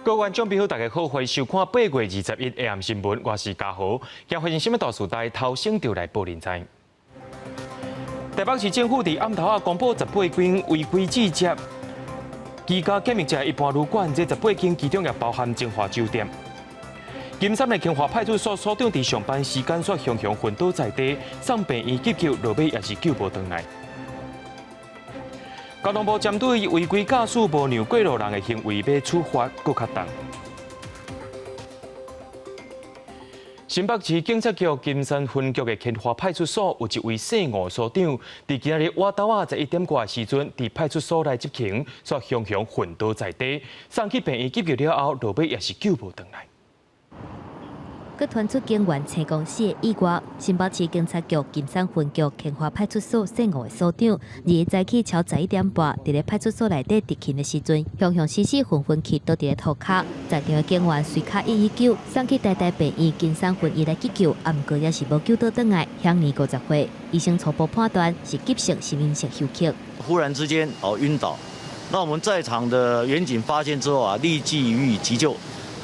各位观众朋友，大家好，欢迎收看8月21日 AM 新闻，我是嘉豪。今发生新闻大事台头先就来报人知。台北市政府伫暗头啊公布18间违规制接居家检疫者一般旅馆，这18间其中也包含精华酒店。金山的清华派出所所长伫上班时间却雄雄昏倒在地，送病院急救，落尾也是救无回来。交通部针对违规驾驶无让过路人的行为，要处罚更较重。新北市警察局金山分局的清华派出所有一位姓吴所长，伫今日晚到11点多的时阵，伫派出所内执勤，却雄雄昏倒在地，送去病院急救了后，落尾也是救无回来。佮传出警员成功死的意外，新北市警察局金山分局清华派出所姓吴的所长，日早起超11点半，伫咧派出所内底执勤的时阵，雄雄死死昏昏去倒伫咧涂骹，在场的警员随卡119送去台大病院金山分院来急救，毋过也是无救倒转来，享年50岁，医生初步判断是急性心因性休克。忽然之间晕倒，那我们在场的员警发现之后立即予以急救。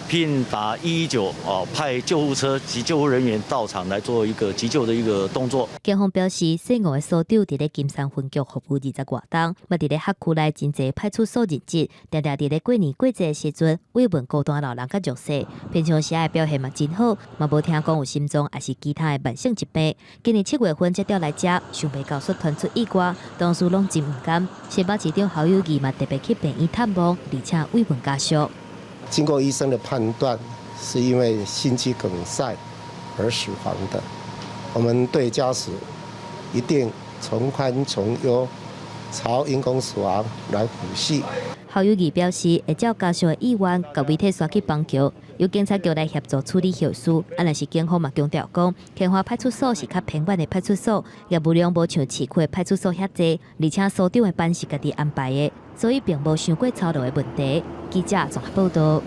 并打119派救护车及救护人员到场来做一个急救的一个动作。警方表示，姓吴的所长伫咧金山分局服务20多年，嘛伫咧辖区内真侪派出所任职，常常伫咧过年过节的时阵慰问孤单老人甲弱势。平常时的表现嘛真好，嘛无听讲有心脏还是其他的慢性疾病。今年7月份才调来遮，想袂到说传出意外，当时拢真毋甘。新北市长侯友宜嘛特别去病院探望，而且慰问家属。经过医生的判断，是因为心肌梗塞而死亡的。我们对家属一定从宽从优，朝因公死亡来抚恤。侯友宜表示，会照家属的意愿，甲遗体刷去邦桥，由警察局来协助处理后事。若是警方嘛强调讲，清华派出所是较平稳的派出所，业务量无像市区的派出所遐济，而且所长的班是家己安排的，所以并无伤过操劳的问题。记者综合报道。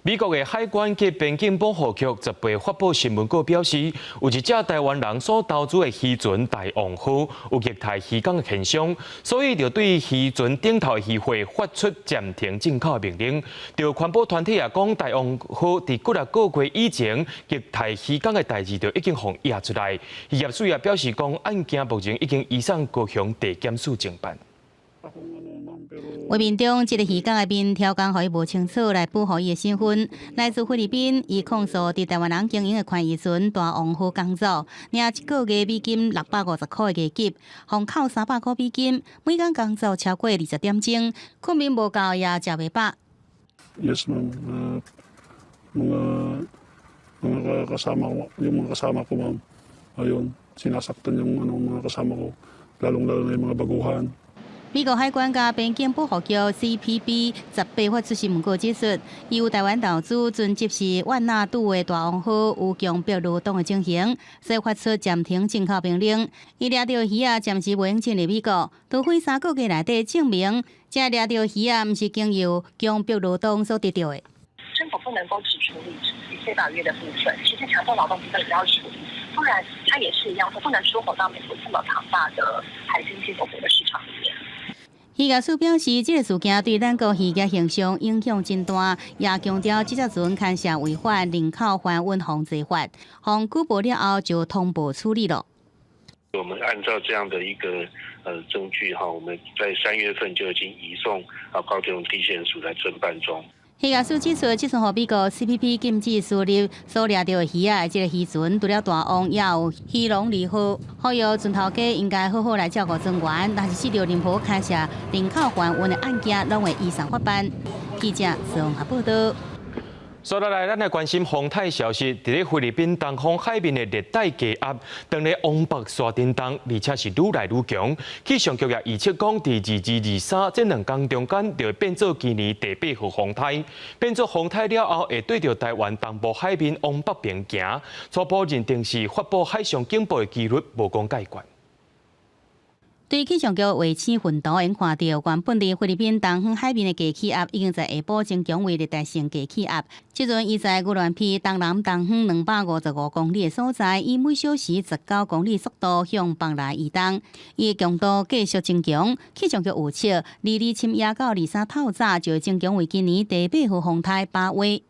美国的海关及边境保护局10月发布新闻稿表示，有一只台湾人所投资的渔船大王号有虐待渔港的现象，所以就对渔船顶头的渔会发出暂停进口的命令。就环保团体也讲，大王号伫几啊个月以前虐待渔港的代志，就已经被压出来。渔业署也表示讲，案件目前已经移送高雄地检署侦办。画面中，这个渔港的面条工互伊无清楚来保护伊的身份。来自菲律宾，伊控诉伫台湾人经营的款渔船大王号工作，领1个月美金650块的月给，互扣300块美金，每工工作超过20点钟，困眠无够也食袂饱。Yes, ma'am. Mga kasama ko, yung mga kasama ko, ma'am, ayun, sinasaktan yung mga kasama ko, lalong-lalo na yung mga baguhan. 美国海关甲边境保护局 CPB 18发出新闻稿指出，伊有台湾投资准接是万纳度的大王号有强迫劳动的情形，所以发出暂停进口命令。伊掠到鱼啊，暂时无用进入美国，除非3个月内底证明这掠到鱼啊，毋是经由强迫劳动所得到的。政府不能够只处理非法约的部分，其实强迫劳动部分也要处理，不然它也是一样，它不能出口到美国这么庞大的海鲜进口国的市场里面。渔业署表示，这个事件对咱国渔业形象影响真大，也强调这只船牵涉违反人口贩运防治法，互拘捕了后就通报处理了。我们按照这样的一个证据我们在3月份就已经移送高雄地检署来侦办中。渔业署指出，即阵互美国 CPP 禁止输入所掠到的鱼啊，即个渔船除了大王，也有鱼龙2号，呼吁船头家应该好好来照顾船员，但是遇到任何开设人口贩运的案件，拢会依上法办。记者综合报道。接下来，咱来关心风台消息。伫咧菲律宾东方海面的热带低压，当咧往北刷震动，而且是愈来愈强。气象局也预测讲，伫22、23这2天中间，就会变做今年第8号风台。变做风台了后，会对着台湾东部海面往北边行。初步认定是发布海上警报的几率无讲介悬。对气象局卫星云图因看到，原本伫菲律宾东方海面的低气压已经在下晡增强为热带性低气压。即阵伊在牛栏皮东南东方255公里的所在，以每小时19公里速度向北来移动，伊的强度继续增强。气象局预测，22深夜到23透早就会增强为今年第8号风台8位。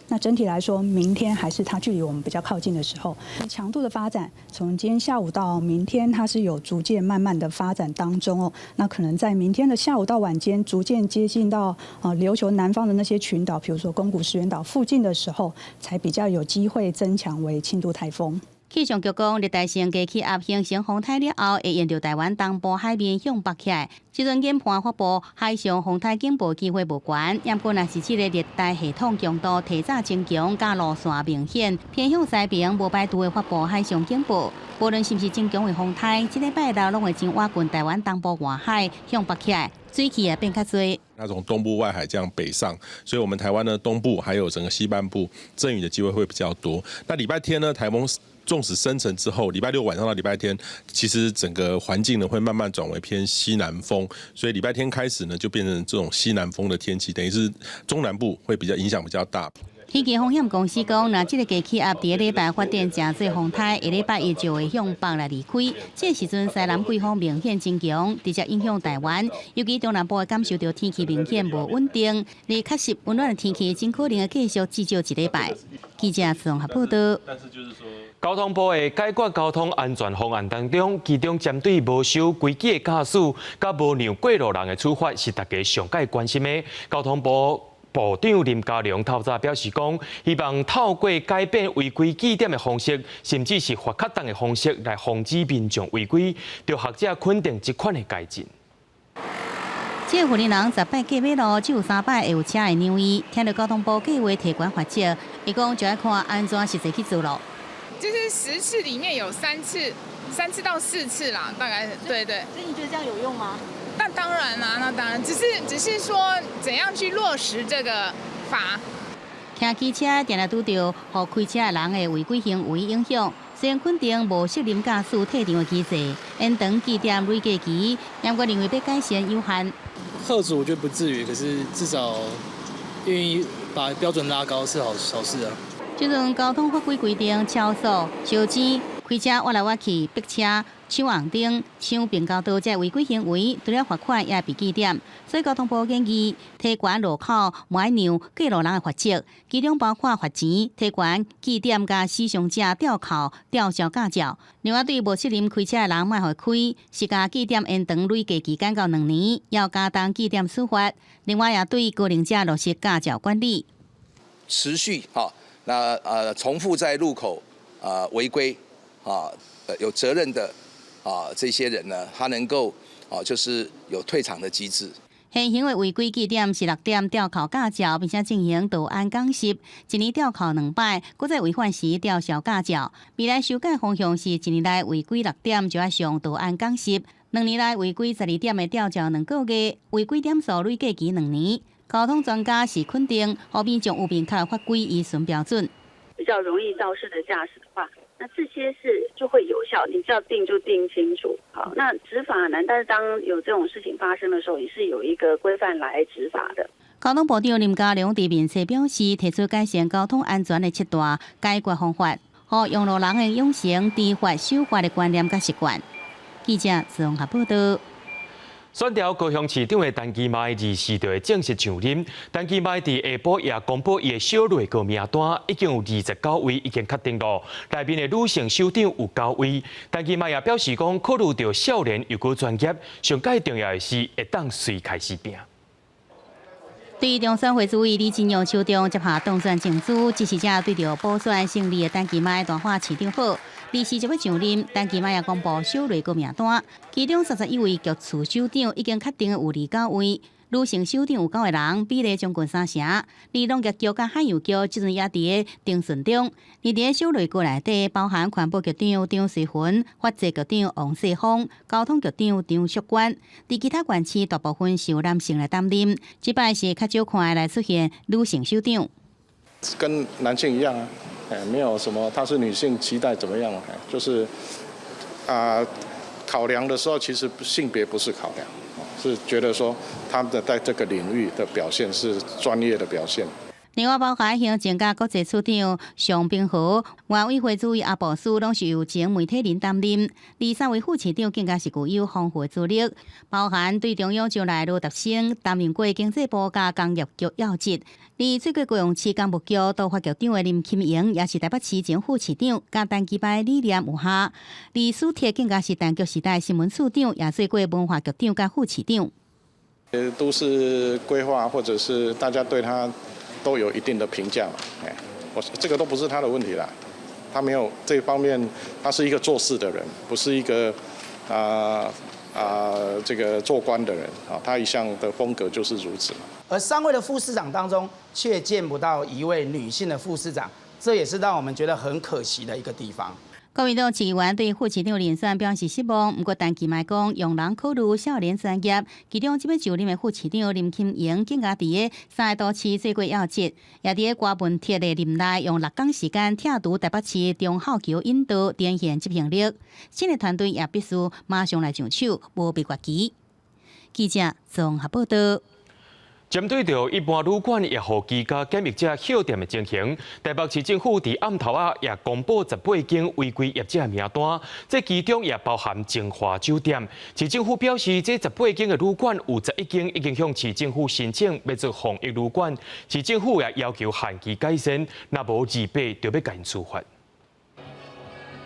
那整体来说，明天还是它距离我们比较靠近的时候，强度的发展，从今天下午到明天，它是有逐渐慢慢的发展当中哦。那可能在明天的下午到晚间，逐渐接近到琉球南方的那些群岛，比如说宫古石垣岛附近的时候，才比较有机会增强为轻度台风。气象局讲，热带性低气压形成风台了后，会沿着台湾东部海面向北起来。即阵研判发布海上风台警报机会无悬，不过若是这个热带系统强度提早增强，甲路线明显偏向西边，无排除会发布海上警报。无论是不是增强为风台，这礼拜六拢会真挖近台湾东部外海向北起来，水汽也变较多。那从东部外海这样北上，所以我们台湾的东部还有整个西半部阵雨的机会会比较多。那礼拜天呢，台风纵使生成之后，礼拜六晚上到礼拜天，其实整个环境呢会慢慢转为偏西南风，所以礼拜天开始呢就变成这种西南风的天气，等于是中南部会比较影响比较大。天气风险公司讲，若这个低气压第礼拜发展真侪风台，下礼拜一就会向北来离开。这时阵西南季风明显增强，直接影响台湾，尤其中南部会感受到天气明显无稳定，而确实温暖的天气真可能会继续至少一礼拜。记者综合报道。交通部的解决交通安全方案当中，其中针对无守规矩的驾驶、甲无让过路人的处罚，是大家上界关心的。交通部部长林佳龙透早表示讲，希望透过改变违规记点的方式，甚至是罚较重的方式，来防止民众违规。对学者肯定这款的改进。这个云林人10摆过马路，只有3摆会有车会让伊。听到交通部计划提悬罚则，伊讲就要看安怎实际去做咯。就是10次里面有3次到4次啦，大概对。所以你觉得这样有用吗？那当然啦，那当然，只是说怎样去落实这个法。骑机车定定拄到，互开车的人的违规行为影响。虽然肯定无适龄驾驶退场的机制，延长记点累计期，不过认为要改善有限。吓阻我觉得不至于，可是至少愿意把标准拉高是好事啊。这阵交通法规规定，超速、烧钱、开车挖来挖去、逼车、抢红灯、抢并交道这违规行为，除了罚款也被记点。所以交通部建议提悬路口买让过路人的罚则，其中包括罚钱、提悬记点加使用者吊扣、吊销驾照。另外，对无适龄开车的人，莫互开，是加记点延长累计期间到2年，要加重记点处罚。另外，也对高龄者落实驾照管理，持续重复在路口违规有责任的这些人呢，他能够就是有退场的机制。现行的违规记点是6点吊扣驾照，并且进行道安讲习，1年吊扣2摆，搁再违反时吊销驾照。未来修改方向是1年内违规6点就要上道安讲习，2年内违规12点的吊销2个月，违规点数累计期2年。交通专家是肯定，后面将有明确的法规依循标准。比较容易肇事的驾驶的话，那这些事就会有效，你只要定就定清楚。好，那执法难，但是当有这种事情发生的时候，也是有一个规范来执法的。交通部长林佳龙伫面册表示，提出改善交通安全的7大解决方法，互用路人的养成知法守法的观念甲习惯。记者综合报道。选调高雄市长的陈其迈24日正式上任。陈其迈伫下晡也公布伊的小内阁名单，已经有29位已经确定了，内面的女性首长有9位。陈其迈也表示讲，考虑到少年又够专业，上界重要的是会当随开始拼。对于中选会主委李金勇首长接下当选竞逐，支持者对着补选胜利的陈其迈大话市长好。24就要上任，陈其迈也公布小内阁名单，其中31位局处首长已经确定有29位，女性首长有9个人，比例将近3成。而农业局甲海洋局即阵也伫定顺中。而伫小内阁内底，包含环保局长张水云、法制局长王世峰、交通局长张淑娟。伫其他县市大部分是由男性来担任，这摆是较少看来出现女性首长。跟男性一样啊。没有什么，她是女性期待怎么样？就是考量的时候，其实性别不是考量，是觉得说他们的在这个领域的表现是专业的表现。另外，包括行政甲国际处长尚秉和、外委会主委阿布斯，拢是由前媒体人担任。而3位副市长更加是具有丰富的资历，包含对中央招来罗达生担任过经济部甲工业局要职。而最过高雄市工务局都发局长的林钦莹，也是台北市前副市长，甲陈其迈理念有下。而苏铁更加是陈局时代新闻处长，也做过文化局长甲副市长。都市规划或者是大家对他都有一定的评价嘛，这个都不是他的问题啦。他没有这方面，他是一个做事的人，不是一个这个做官的人啊。他一向的风格就是如此。而3位的副市长当中，却见不到一位女性的副市长，这也是让我们觉得很可惜的一个地方。国民党市议员对副市长连选表示失望，不过陈其迈讲，用人考虑少年专业，其中这边就任的副市长林钦莹更加伫个3个都市做过要职，也伫个郭文铁的任内用6天时间拆除台北市中校桥引导，展现执行力。新的团队也必须马上来上手，无被越期。记者综合报道。针对着一般旅馆也互居家检疫者休店的情形，台北市政府伫暗头也公布18间违规业者名单，这其中也包含精华酒店。市政府表示，这18间的旅馆有11间已经向市政府申请要做防疫旅馆，市政府也要求限期改善，若无28就要甲因处罚。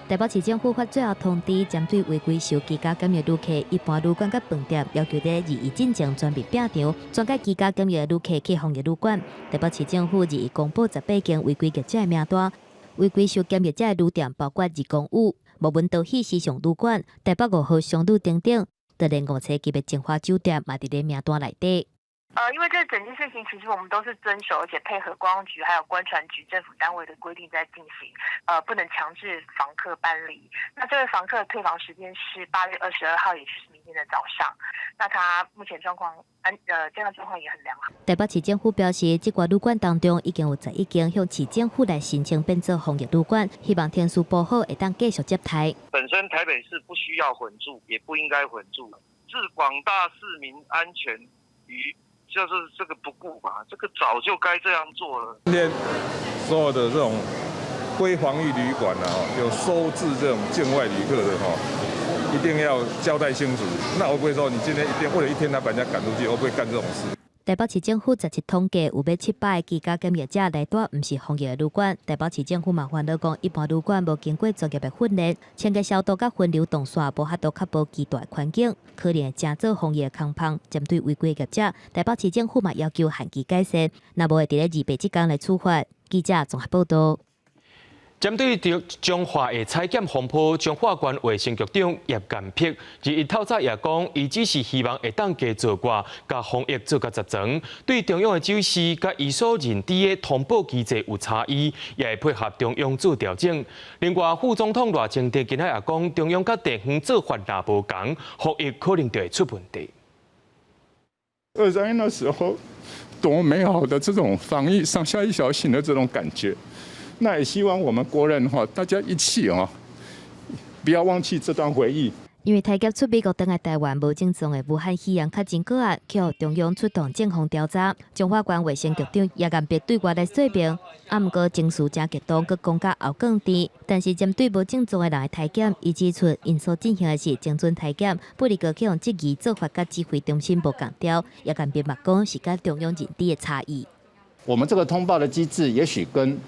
台北市政府发最后通知，针对违规受居家检疫旅客，一般旅馆甲饭店要求在2月进前全面摒场，转介居家检疫旅客去防疫旅馆。台北市政府2月公布18间违规业者名单，违规受检疫者的旅店包括2公寓、无文道喜时尚旅馆、台北5号商旅等等，就连5星级的精华酒店嘛伫咧名单内底。因为这整件事情其实我们都是遵守，而且配合观光局还有观传局政府单位的规定在进行，不能强制房客搬离。那这位房客的退房时间是8月22号，也就是明天的早上。那他目前状况健康状况也很良好。台北市政府表示，这寡旅馆当中已经有11间向市政府来申请变做防疫旅馆，希望天数保好会当继续接待。本身台北市不需要混住，也不应该混住，置广大市民安全于就是这个不顾嘛，这个早就该这样做了。今天所有的这种非防疫旅馆有收治这种境外旅客的一定要交代清楚。那会不会说你今天一定为了1天他把人家赶出去，会不会干这种事？台北市政府17统计有约700个居家检疫者内底不是防疫的旅馆。台北市政府嘛烦恼讲，一般旅馆无经过专业的训练，清洁消毒甲分流动线无法度确保极大环境，可能会真做防疫的空棚。针对违规业者，台北市政府嘛要求限期改善，若无会伫咧28这天来处罚。记者综合报道。针对着彰化的采检风波，彰化县卫生局长叶干辟，伊透早也讲，伊只是希望会当加做挂，甲防疫做甲十全。对中央的指示，甲伊所认知的通报机制有差异，也会配合中央做调整。另外，副总统赖清德今仔也讲，中央甲地方做法若无同，防疫可能就会出问题。2月那时候，多美好的这种防疫上下一条心的这种感觉。那也希望我们国人大家一起不要忘记这段回忆。因为台检出美国登来台湾无症状的武汉肺炎确诊个案，靠中央出动正方调查。彰化县卫生局长叶干别对外来说明，毋过情绪真激动，佮讲甲后更低。但是针对无症状的人的台检，伊指出因所进行的是精准台检，不离个去用质疑做法甲指挥中心无共调。叶干别嘛讲是甲中央认知的差异。我们这个通报的机制，也许跟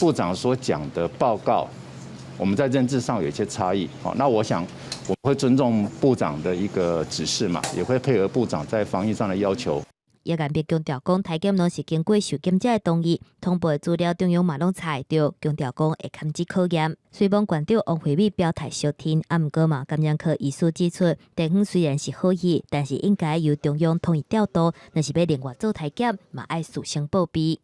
部长所讲的报告，我们在认知上有一些差异。那我想我们会尊重部长的一个指示嘛，也会配合部长在防疫上的要求。叶干别强调讲，台检拢是经过受检者的同意，通报的资料中央嘛拢查会到，强调讲会堪指考验。虽望县长王惠美表态小听，毋过嘛，感染科医师指出，地方虽然是好意，但是应该由中央统一调度，若是要另外做台检，嘛爱事先报备。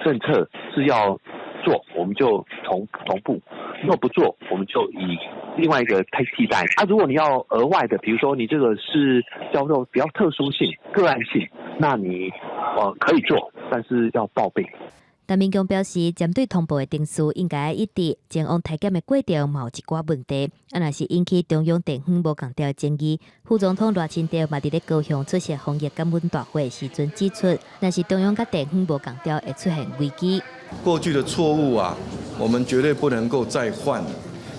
政策是要做，我们就同步；若不做，我们就以另外一个替代。如果你要额外的，比如说你这个是叫做比较特殊性、个案性，那你可以做，但是要报备。但民众表示，针对通报的定数应该一致，前往体检的过程嘛有一寡问题，若是引起中央电访无共调的争议。副总统赖清德嘛伫咧高雄出席防疫感恩大会时阵指出，若是中央甲电访无共调，会出现危机。过去的错误啊，我们绝对不能够再犯了。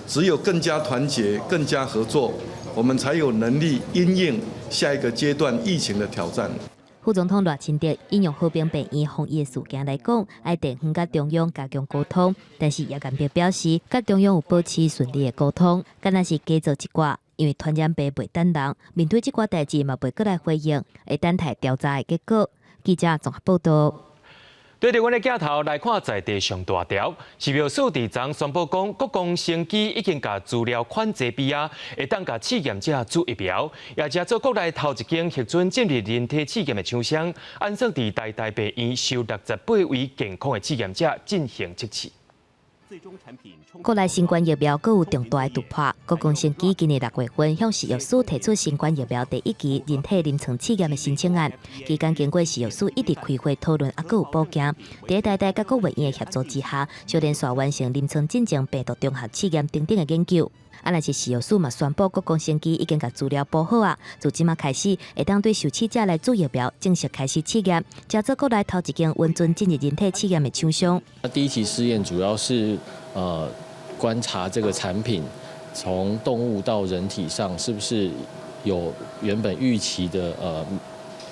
只有更加团结、更加合作，我们才有能力因应下一个阶段疫情的挑战。副总统赖清德引用和平病院防疫事件来讲，爱电访甲中央加强沟通，但是叶干平表示，甲中央有保持顺利的沟通，敢若是加做一寡。因为传染病袂等人，面对这寡代志嘛，袂过来回应，会等待调查的结果。记者综合报道。对着阮的镜头来看在地上大条，是苗栗地昨宣布讲，国光生机已经甲资料款这边啊，会当甲试验者做疫苗，也将做国内头一间核准进入人体试验的厂商，安装伫台北医收68位健康的试验者进行测试。国内新冠疫苗阁有重大的突破。国光生机今年6月份向食药署提出新冠疫苗第1期人体临床试验的申请案，期间经过食药署一直开会讨论，阁有补件。在台大甲国卫院的协助之下，小连续完成临床进前病毒综合试验等等的研究。若是食药署嘛宣布，国光生机已经甲资料补好啊，自即马开始会当对受试者来做疫苗，正式开始试验，加做国内头一间温准进入人体试验的厂商。第1期试验主要是观察这个产品从动物到人体上是不是有原本预期的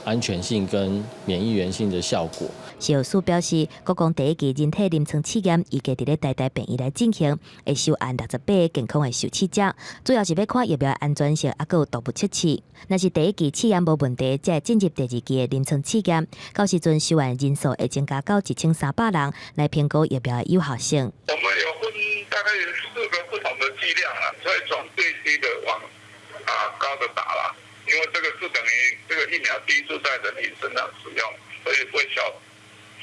安全性跟免疫原性的效果。食药署表示，国光第1期人体临床试验预计伫咧台大病院来进行，会收案68个健康的受试者，主要是要看疫苗的安全性，还有动物测试。若是第1期试验无问题，才会进入第2期的临床试验。到时阵收案人数会增加到1300人，来评估疫苗的有效性。我们有分大概4个不同的剂量啊，所以从最低的往高的打啦。因为这个是等于这个疫苗第一次在人体身上使用，所以会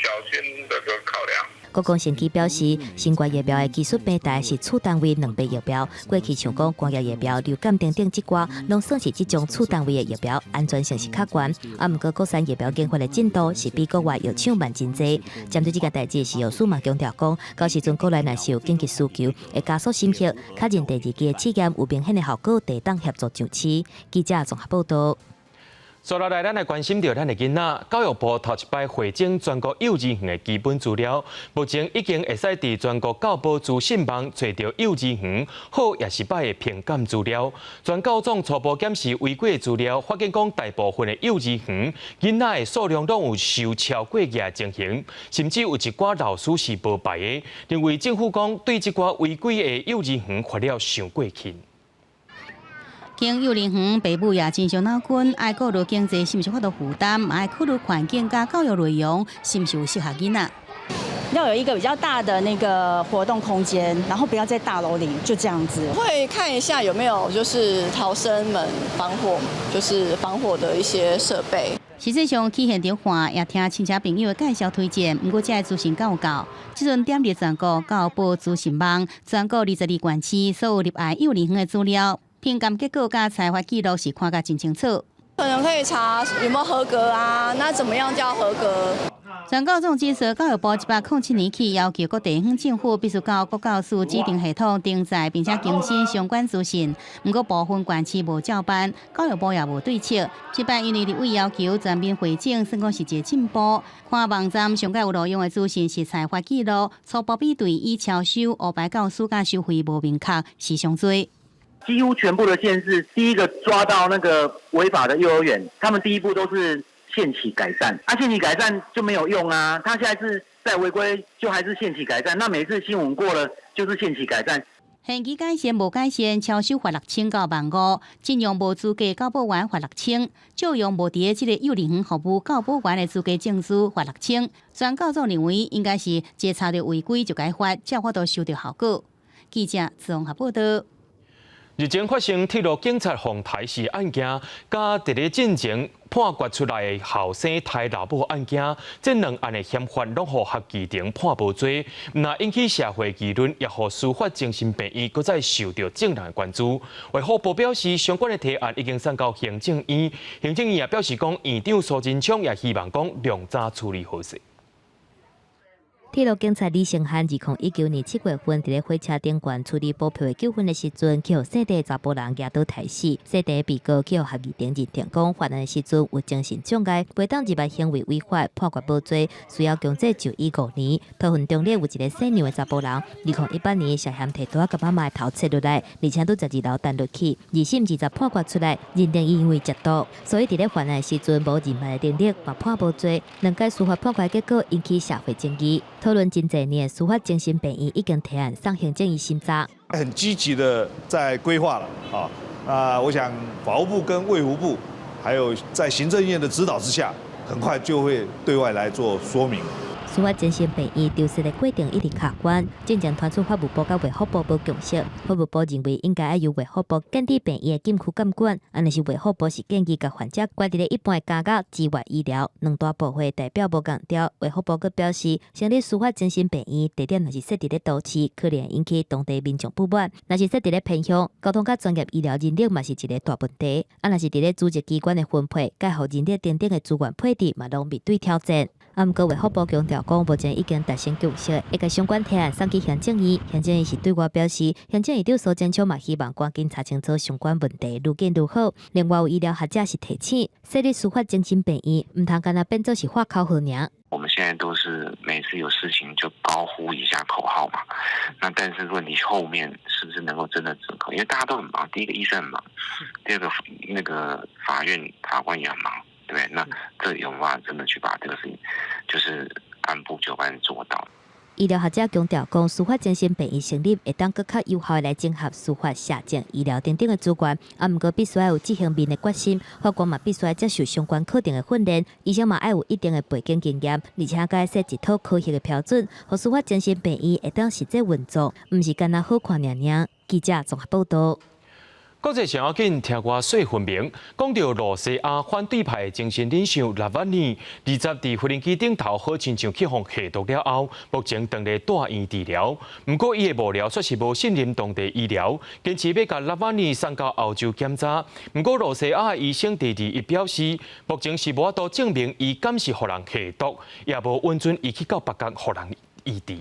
小心这个考量。国光生机表示，新冠疫苗的技术平台是次单位2倍疫苗。过去像讲光药疫苗、流感等等这寡，拢算是这种次单位的疫苗，安全性是较悬。毋过国产疫苗研发的进度是比国外药厂慢真济。针对这件代志，食药署嘛强调讲，到时阵国内若是有紧急需求，会加速审核，确认第2期的试验有明显的效果，地当协助上市。记者综合报道。接下来，咱来关心到咱的囡仔。教育部头一摆汇整全国幼稚园的基本资料，目前已经会使伫全国教保资讯网找到幼稚园好也是歹的评鉴资料。全教总初步检视违规的资料，发现讲大部分的幼稚园囡仔的数量拢有受超过额情形，甚至有一寡老师是无牌的，认为政府讲对这寡违规的幼稚园罚了伤过轻。经幼儿园父母也真伤脑筋，爱考虑经济是不是法度负担，也爱考虑环境加教育内容是不是有适合囡仔。要有一个比较大的那个活动空间，然后不要在大楼里，就这样子。会看一下有没有就是逃生门、防火，就是防火的一些设备。实际上去现场看，也听亲戚朋友的介绍推荐，不过这个资讯够够。即阵点入全国教保资讯网，全国22县市所有入爱幼儿园的资料。评鉴结果加采罚记录是看甲真清楚，可能可以查有没有合格啊？那怎么样叫合格？全教总指出，教育部107年起要求各地方政府必须到国教署指定系统登载，并且更新相关资讯。不过部分县市无照办，教育部也无对策。这摆因为立委要求全面汇整，算讲是一个进步。看网站上届有内容的资讯是采罚记录，初步比对以超收、黑白教师甲收费无明确是上多。几乎全部的县市，第一个抓到那个违法的幼儿园，他们第一步都是限期改善，限期改善就没有用啊。他现在是在违规，就还是限期改善。那每次新闻过了，就是限期改善。限期改善无改善，超收罚6000到15000，禁用无资格教保员罚6000，照用无伫即个幼儿园服务教保员的资格证书罚6000。全教总认为应该是接查到违规就该罚，才法度收到效果。记者综合报道。日前发生铁路警察访台时案件，加伫咧进前判决出来的后生抬老母案件，这2案的嫌犯拢互合议庭判无罪，那引起社会议论，也互司法精神病院搁再受到正人的关注。卫福部表示，相关的提案已经送到行政院，行政院也表示讲，院长苏贞昌也希望讲量早处理好势。铁路警察李成汉2019年7月份，伫咧火车顶悬处理补票的纠纷的时阵，去互细地查甫人压倒抬死。细地被告去互合议庭认定讲，犯案的时阵有精神障碍，袂当入来行为违法，判决无罪，需要强制就医5年。桃园中坜有一个姓杨的查甫人，2018年涉嫌摕刀甲妈妈的头切落来，而且拄12楼弹落去，2审20判决出来，认定伊因为吸毒，所以伫咧犯案的时阵无任何的能力，嘛判无罪。两届司法判决结果引起社会争议。讨论真济年，司法精神病院已经提案送行政院审查，很积极的在规划了啊。我想法务部跟卫福部，还有在行政院的指导之下，很快就会对外来做说明。司法精神病院调试的过程一直客观，真正传出法务部甲卫福部无共识。法务部认为应该要由卫福部建立病院的禁区监管，安尼是卫福部是建议甲患者关伫咧一般的家教之外医疗，两大部会代表无共调。卫福部阁表示，成立司法精神病院地点若是设伫咧都市，可能引起当地民众不满；若是设伫咧偏乡，交通甲专业医疗人力嘛是一个大问题。若是伫咧组织机关的分配，介互人力等等的资源配置嘛，拢面对挑战。毋过卫福部强调讲，目前已经达成共识，会甲相关提案送去行政院。行政院是对我表示，行政院长苏贞昌嘛希望赶紧查清楚相关问题，愈紧愈好。另外有医疗学者是提醒，设立司法精神病院，唔通干那变做是画口号尔。我们现在都是每次有事情就高呼一下口号嘛，那但是问题后面是不是能够真的整合？因为大家都很忙，第一个医生很忙，第二个那个法院法官也很忙。对，那这有办法真的去把这个事情，就是按部就班做到。医疗学者强调讲，司法精神病院成立会当更较有效的来整合司法、社政、医疗等等的资源，毋过必须要有执行面的决心，法官嘛必须要接受相关课程的训练，医生嘛要有一定的背景经验，而且该设一套科学的标准，互司法精神病院会当实际运作，毋是干那好看尔。记者综合报道。国际上要紧，听我说分明。讲到罗西亚反对派精神领袖纳瓦尼，20伫无人机顶头好亲像去互下毒了后，目前当咧住院治疗。不过，伊的幕僚却是无信任当地医疗，坚持要甲纳瓦尼送到欧洲检查。不过，罗西亚的医生第2表示，目前是无法度证明伊敢是互人下毒，也无允准伊去到别国互人医治。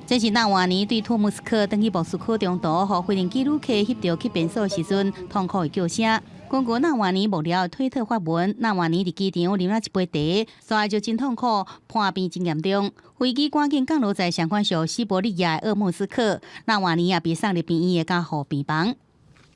这是纳瓦尼对托木斯克登去莫斯科中途，和飞行记录客翕到去便所时阵痛苦的叫声。根据纳瓦尼幕僚推特发文，纳瓦尼伫机场啉了一杯茶，所以就真痛苦，破病真严重。飞机赶紧降落在上款属西伯利亚的鄂木斯克，纳瓦尼也被送入病院的加护病房。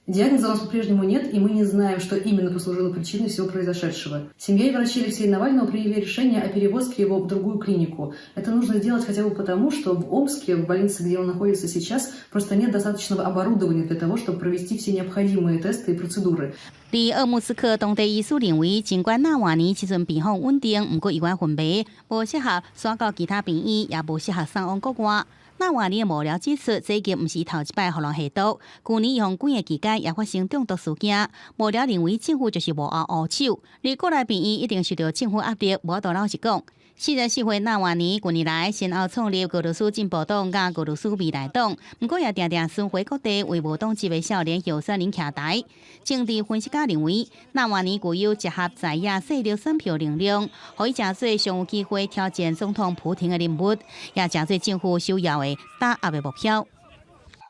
Диагноза у нас по-прежнему нет, и мы не знаем, что именно послужило причиной всего произошедшего. Семья и врачи Алексея Навального приняли решение о перевозке его в другую клинику. Это нужно сделать хотя бы потому, что в Омске, в больнице, где он находится сейчас, просто нет достаточного оборудования для того, чтобы провести все необходимые тесты и процедуры. 伫鄂木斯克当地医师认为，尽管纳瓦尼即阵病况稳定，不过医院分别无适合送到其他病院，也无适合送往国外。纳瓦尼的幕僚指出，这已经毋是头一摆互人下毒，去年伊用管的期间也发生中毒事件。幕僚认为政府就是幕后黑手，而国内病院一定受到政府压力。无多老实讲，44岁纳瓦尼近年来先后创立俄罗斯进步党甲俄罗斯未来党，不过也常常巡回各地为无党籍的少年后生人徛台。政治分析家认为，纳瓦尼具有结合在野势力选票能量，可以真侪上有机会挑战总统普廷的任务，也真侪政府首要的打压的目标。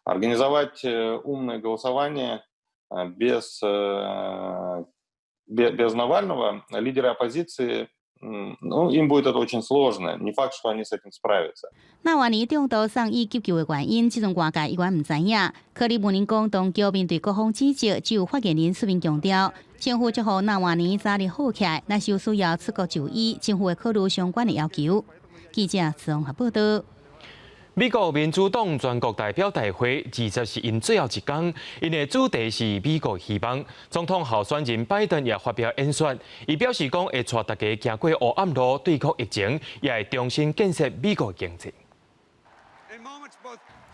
Организовать умное голосование без Навального лидеры оппозиции. Ну, им будет это очень сложно. Не факт, что они с этим справятся. 纳瓦尼中毒送医急救的原因，这种外界依然唔知影。克里姆林宫当局面对各方指责，只有发言人出面强调，政府祝福纳瓦尼早日好起来，若是有需要出国就医，政府会考虑相关的要求。记者综合报道。美国民主党全国代表大会20是因最后一天，因的主题是美国希望。总统候选人拜登也发表演说，伊表示讲会带大家行过黑暗路，对抗疫情，也会重新建设美国经济。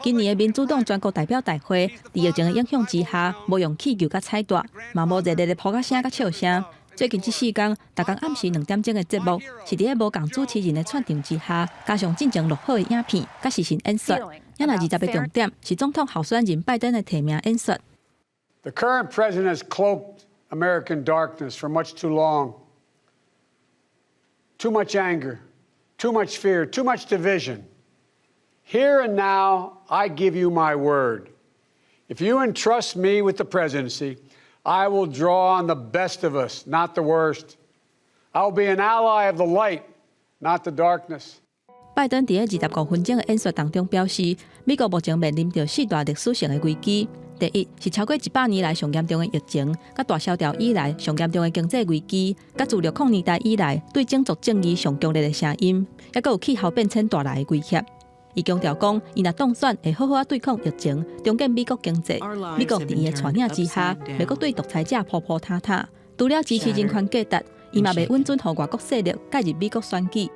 今年的民主党全国代表大会，伫疫情的影响之下，无用气球甲彩带，嘛无热烈的扑克声甲笑声。最近这4天，逐天暗时2点钟的节目，是伫咧无共主持人的串场之下，加上进前录好的影片，甲时事演说。也那20个重点是总统候选人拜登的提名演说。The current president has cloaked American darkness for much too long. Too much anger, too much fear, too much division. Here and now, I give you my word. If you entrust me with the presidency, I will draw on the best of us, not the worst. I will be an ally of the light, not the darkness. 拜登伫25分钟的演说当中表示，美国目前面临着4大历史性的危机。第一是超过100年来上严重的疫情，甲大萧条以来上严重的经济危机，甲自600年代以来对种族正义上强烈的声音，也佮有气候变迁带来的威胁。伊强调讲，伊若当选会好好对抗疫情，重建美国经济。美国伫伊的带领之下，美国对独裁者扑扑塌塌，除了支持人权价值，伊嘛袂允准互外国势力介入美国选举。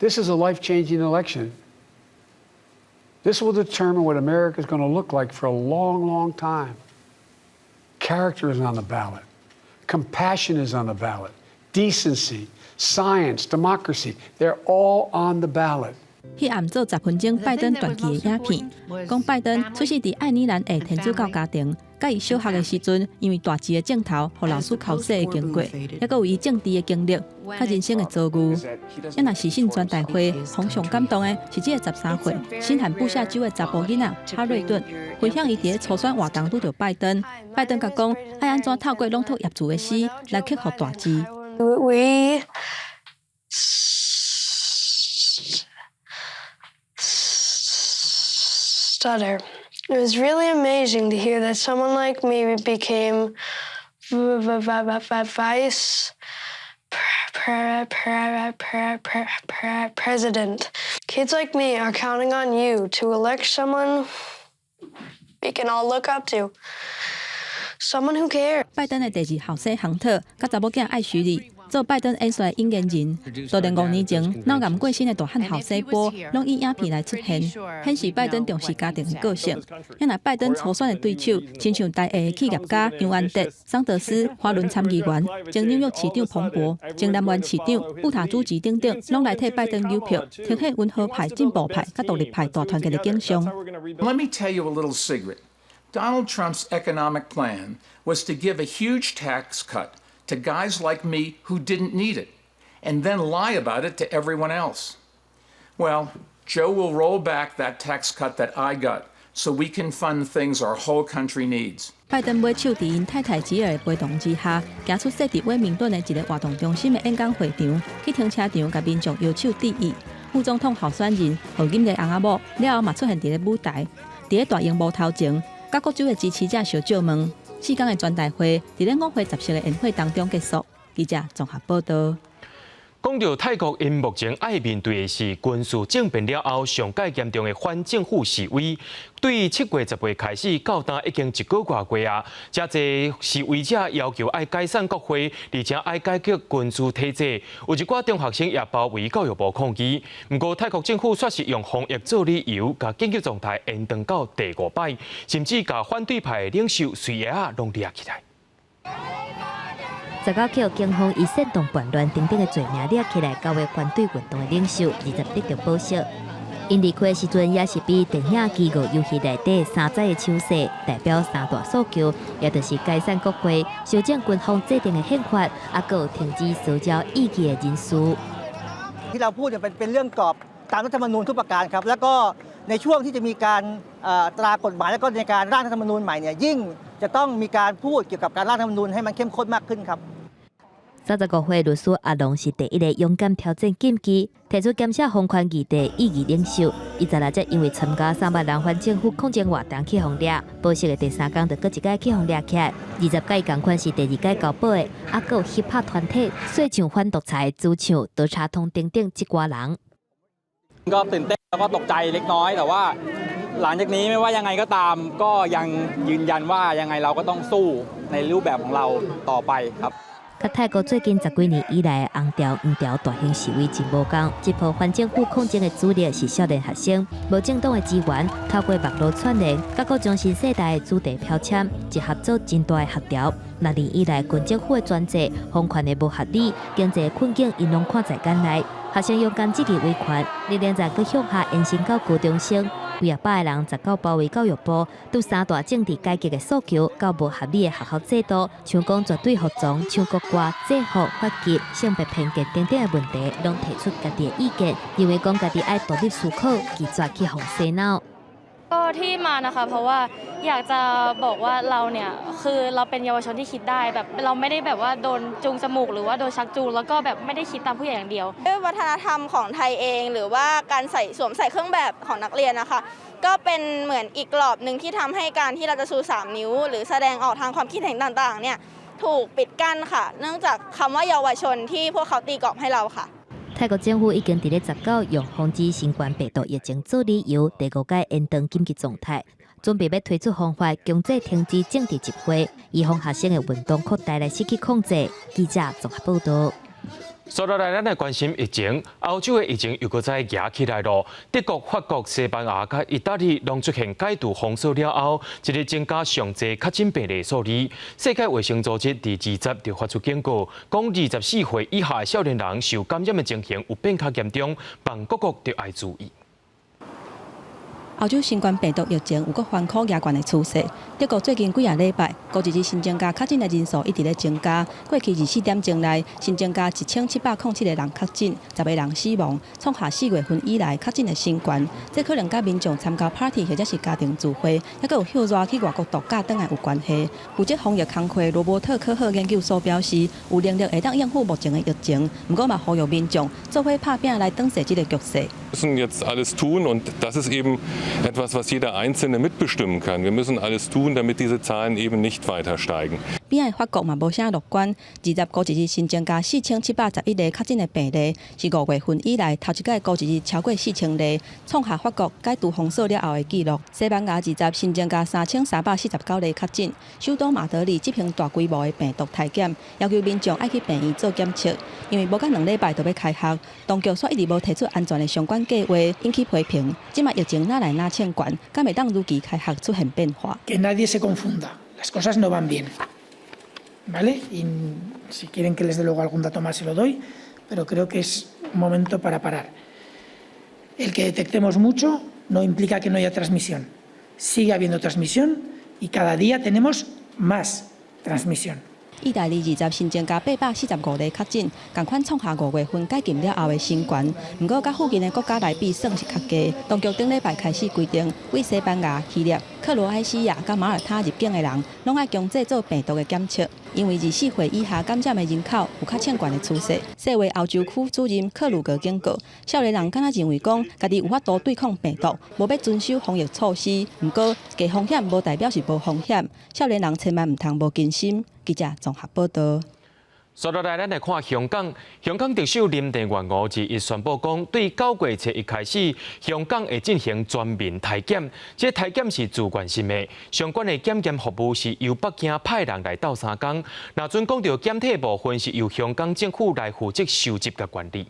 This is a life-changing election. This will determine what America is going to look like for a long, long time. Character is on the ballot. Compassion is on the ballot. Decency, science, democracy, they're all on the ballot. 迄暗做10分钟拜登传记的影片，讲拜登出世伫爱尔兰的天主教家庭，甲伊小学的时阵，因为大志的镜头，互老师考试的经过，也佮有伊政治的经历，甲人生的遭遇。也若是信全大会，互上感动的是这个13岁新罕布夏州的查甫囡仔哈瑞顿，分享伊伫初选活动拄着拜登，拜登甲讲爱安怎透过朗读业主的诗来克服大志。We stutter. It was really amazing to hear that someone like me became vice president. Kids like me are counting on you to elect someone we can all look up to. Someone who cares. 拜登的第2后生亨特，甲查某囝艾许里。做拜登演说的引言人，多年5年前，脑癌过身的大汉后生波，拢以影片来出现，显示拜登重视家庭的个性。也若拜登初选的对手，亲像大 A 的企业家杨安德、桑德斯、华伦参议员、前纽约市长彭博、前南湾市长布塔主席等等，拢来替拜登邮票，呈现温和派、进步派、甲独立派大团结的景象。Let me tell you a little secret. Donald Trump's economic plan was to give a huge tax cut to guys like me who didn't need it, and then lie about it to everyone else. Well, Joe will roll back that tax cut that I got, so we can fund things our whole country needs. 拜登买手伫因太太吉尔的陪同之下，行出设伫威明顿的一个活动中心的演讲会场，去停车场甲民众摇手致意。副总统候选人何锦丽翁仔某了后嘛出现伫咧舞台，伫咧大荧幕头前，甲各州的支持者相照问。4天的全大会伫咧5会10色的宴会当中结束。记者综合报道。讲到泰国，因目前爱面对的是军事政变了后上界严重的反政府示威。对7月10日开始到今已经1个月过啊，遮侪示威者要求爱解散国会，而且爱改革军事体制。有一寡中学生也包围教育部抗议。不过泰国政府却是用防疫做理由，把紧急状态延长到第5摆，甚至把反对派领袖随爷啊拢抓起来。19口警方以煽动叛乱等等的罪名抓起来9月反对运动的领袖，20得到保释。因离开的时阵，也是比电影《饥饿游戏》内底3载的手势，代表3大诉求，也就是解散国会、修正军方制定的宪法，啊，佮停止搜交异议的人数。ที่เราพูดเป็นเรื่องกรอบตามรัฐธรรมนูญทุกประการครับแล้วก็ในช่วงที่จะมีการตรากฎหมายแล้วก็ในการร่างรัฐธรรมนูญใหม่เนี่ยยิ่งจะต้องมีการพูดเกี่ยวกับการร่างรัฐธรรมนูญให้มันเข้มข้นมากขึ้นครับ30个岁律师阿龙是第一个勇敢挑战禁忌，提出监察封权议题异议领袖。16则因为参加3万人反政府抗争活动去互抓，保释的第3天就搁一届去互抓起来。20届同款是第2届交保的，还佫有 hip hop 团体，说唱反独裁、主唱、倒茶通等等一挂人。ก็ตื่นเต้นแล้วก็ตกใจเล็กน้อยแต่ว่าหลังจากนี้ไม่ว่ายังไงก็ตามก็ยังยืนยันว่ายังไงเราก็ต้องสู้ในรูปแบบของเราต่อไปครับ甲泰国最近10几年以来的红潮、黄潮大型示威真无共，一波反政府抗争的主力是少年学生，无政党的资源，透过网络串联，甲各种新世代的主题标签，一合作真大的协调。6年以来，军政府的专制、封权的无合理、经济困境，因拢看在眼内。学生勇敢积极维权，力量在搁向下延伸到高中生。幾廿百個人十九包圍教育部，對三大政治改革嘅訴求，到無合理嘅學校制度，像講絕對服從、唱國歌、制服、法紀、性別偏見等等嘅問題，攏提出家己嘅意見，認為講家己愛獨立思考，拒絕去互洗腦。 ก็ที่มานะคะเพราะว่าอยากจะบอกว่าเราเนี่ยคือเราเป็นเยาวชนที่คิดได้แบบเราไม่ได้แบบว่าโดนจูงจมูกหรือว่าโดนชักจูงแล้วก็แบบไม่ได้คิดตามผู้ใหญ่อย่างเดียววัฒนธรรมของไทยเองหรือว่าการสวมใส่เครื่องแบบของนักเรียนนะคะก็เป็นเหมือนอีกกรอบหนึ่งที่ทำให้การที่เราจะชู3 นิ้วหรือแสดงออกทางความคิดเห็นต่างๆเนี่ยถูกปิดกั้นค่ะเนื่องจากคำว่าเยาวชนที่พวกเขาตีกรอบให้เราค่ะ 泰國政府已經喺19用防止新冠病毒疫情做理由，第5屆延長緊急狀態，準備要推出方法，強制停止政治集會，以防學生嘅運動擴大來失去控制。記者綜合報道。 接落來，咱來關心疫情。歐洲嘅疫情又擱再夾起來咯。德國、法國、西班牙甲意大利攏出現解除封鎖了後，一日增加上濟確診病例數字。世界衛生組織第20就發出警告，講24歲以下嘅少年人受感染嘅情形有變較嚴重，幫各國都要注意。 歐洲新冠病毒疫情有個反覆壓懸的趨勢。德國最近幾個禮拜，國際新增加確診的人數一直在增加。過去24點鐘內，新增加1707個人確診，10個人死亡，創下4月份以來確診的新高。這可能甲民眾參加 party 或者是家庭聚會，也閣有休熱去外國度假等來有關係。負責防疫工作羅伯特·科赫研究所表示，有能力會當應付目前的疫情，不過嘛呼籲民眾做伙拍拼來擋勢這個局勢。 müssen jetzt alles tun und das ist eben etwas, was jeder Einzelne mitbestimmen kann. Wir müssen alles tun, damit diese Zahlen eben nicht weiter steigen. 邊個法國嘛無啥樂觀，20個日新增加4711例確診的病例，是5月份以來頭一個日超過4000例，創下法國解除封鎖了後的紀錄。西班牙20新增加3349例確診，首都馬德里執行大規模的病毒體檢，要求民眾愛去病院做檢測，因為無甲2禮拜就要開學，當局卻一直無提出安全的相關計劃，引起批評。即賣疫情哪來哪千管，敢會當如期開學出現變化。 Que nadie se confunda, las cosas no van bien, ¿vale? Y si quieren que les dé luego algún dato más se lo doy, pero creo que es un momento para parar. El que detectemos mucho no implica que no haya transmisión. Sigue habiendo transmisión y cada día tenemos más transmisión. 意大利20新增加845例確診，同款創下5月份解禁了後的新高。不過，甲附近的國家來比，算是較低。當局頂禮拜開始規定，為西班牙、希臘、克羅埃西亞甲馬耳他入境的人，攏愛強制做病毒的檢測，因為24歲以下感染的人口有較千懸的趨勢。世衛歐洲區主任克魯格警告，少年人敢若認為講，家己有法度對抗病毒，無要遵守防疫措施。不過，低風險無代表是無風險，少年人千萬唔通無謹慎。 記者綜合報道。接落來，咱來看香港。香港特首林鄭月娥日宣布講，對9月1日開始，香港會進行全面體檢。這體檢是自願性的，相關的檢驗服務是由北京派人來鬥3天。若準講到檢體部分是由香港政府來負責收集甲管理。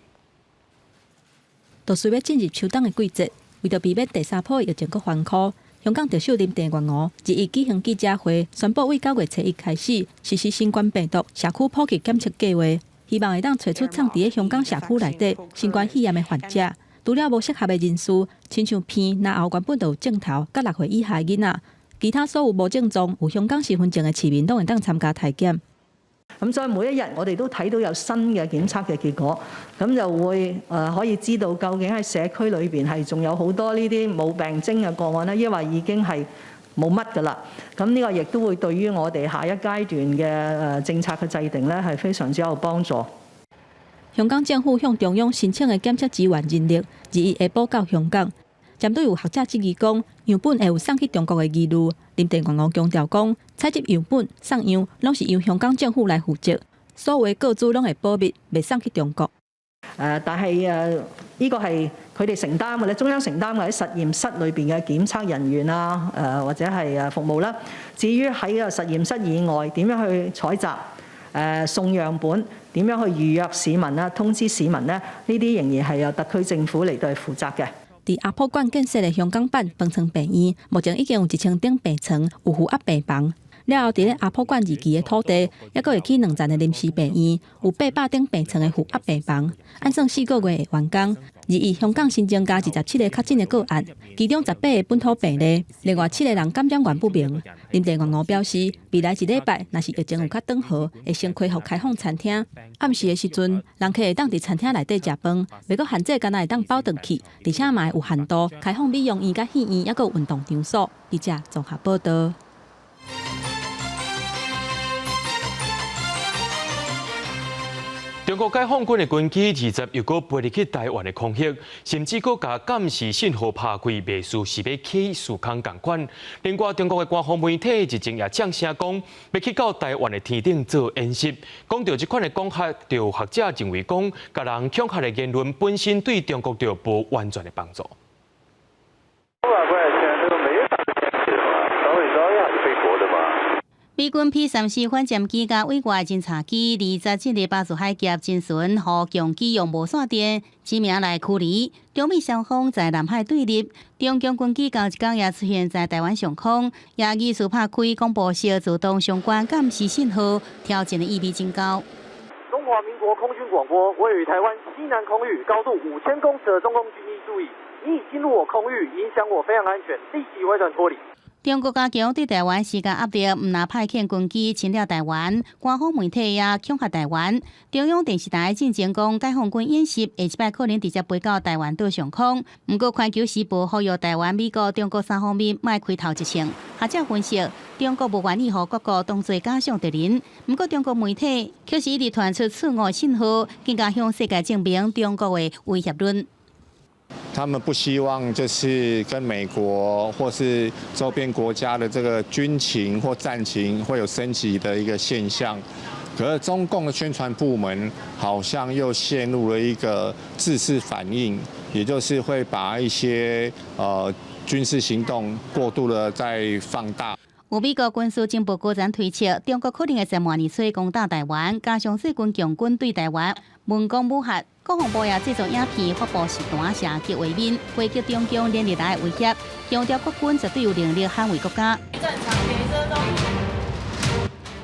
就隨要進入秋冬的季節，為着避免第3波疫情閣反擴。 香港特首林鄭月娥日舉行記者會，宣布為9月1日開始實施新冠病毒社區普及檢測計劃，希望會當找出藏佇香港社區內底新冠肺炎的患者，除了無適合的人士，親像鼻、嚨喉原本就有症頭，甲6歲以下的囡仔，其他所有無症狀、有香港身份證的市民都會當參加體檢。 咁所以每一日我哋都睇到有新嘅檢測嘅結果，咁就會可以知道究竟喺社區裏邊係仲有好多呢啲冇病徵嘅個案咧，抑或已經係冇乜㗎啦。咁呢個亦都會對於我哋下一階段嘅政策嘅制定咧係非常之有幫助。香港政府向中央申請嘅檢測資源人力，日下報到香港。針對有學者質疑講，樣本會有送去中國嘅疑慮，林鄭月娥強調講，採集樣本、送樣攏是由香港政府來負責，所有嘅個資攏會保密，未送去中國。但係呢個係佢哋承擔嘅咧，中央承擔嘅喺實驗室裏邊嘅檢測人員啊，或者係服務啦。至於喺個實驗室以外點樣去採集、送樣本、點樣去預約市民啦、通知市民咧，呢啲仍然係由特區政府嚟到負責嘅。 在亞博館建設的香港版飯床病院，目前已經有1000張病床，有負壓病房。了后，伫咧阿婆馆2期的土地，还佫会起2层的临时病院，有800顶病床的负压病房，按算4个月会完工。而以香港新增加27个确诊的个案，其中18个本土病例，另外7个人感染源不明。林郑月娥表示，未来1礼拜若是疫情有较缓和，会先恢复开放餐厅。暗时的时阵，人客会当伫餐厅内底食饭，袂佫限制敢若会当包顿去，而且嘛有限度开放美容院、甲戏院，还佫有运动场所。记者综合报道。中国解放军的军机20又搁飞入去台湾的空域，甚至搁甲监视信号拍开，袂输是要起曙光共款。另外，中国的官方媒体日前也呛声讲，要去到台湾的天顶做演习，讲到这款的讲法，就学者认为讲，甲人恐吓的言论本身对中国就无完全的帮助。美军 P-34反舰机甲委外侦察机27日巴士海峡进巡，互强机用无线电指名来驱离。中美双方在南海对立，中共军机到一天也出现在台湾上空，也疑似拍开广播式自动相关监视信号，挑战的意味真高。中华民国空军广播，位于台湾西南空域高度5000公尺的中共军机注意，你已进入我空域，影响我飞行安全，立即回转脱离。中国加强对台湾施加压力，唔拿派遣军机侵略台湾，官方媒体也恐吓台湾。中央电视台进前讲，解放军演习下一摆可能直接飞到台湾岛上空。不过，环球时报呼吁台湾、美国、中国3方面莫开头一枪。学者分析，中国无愿意和各国当作假想敌人。不过，中国媒体却是一直传出错误信号，更加向世界证明中国的威胁论。他们不希望就是跟美国或是周边国家的这个军情或战情会有升级的一个现象，可是中共的宣传部门好像又陷入了一个自视反应，也就是会把一些军事行动过度的在放大。有美国军事情报高层推测，中国可能会在明年初攻打台湾，加上势军强军对台湾文攻武吓。国防部也制作影片发布示弹射击画面，回击中共连日来的威胁，强调国军绝对有能力捍卫国家。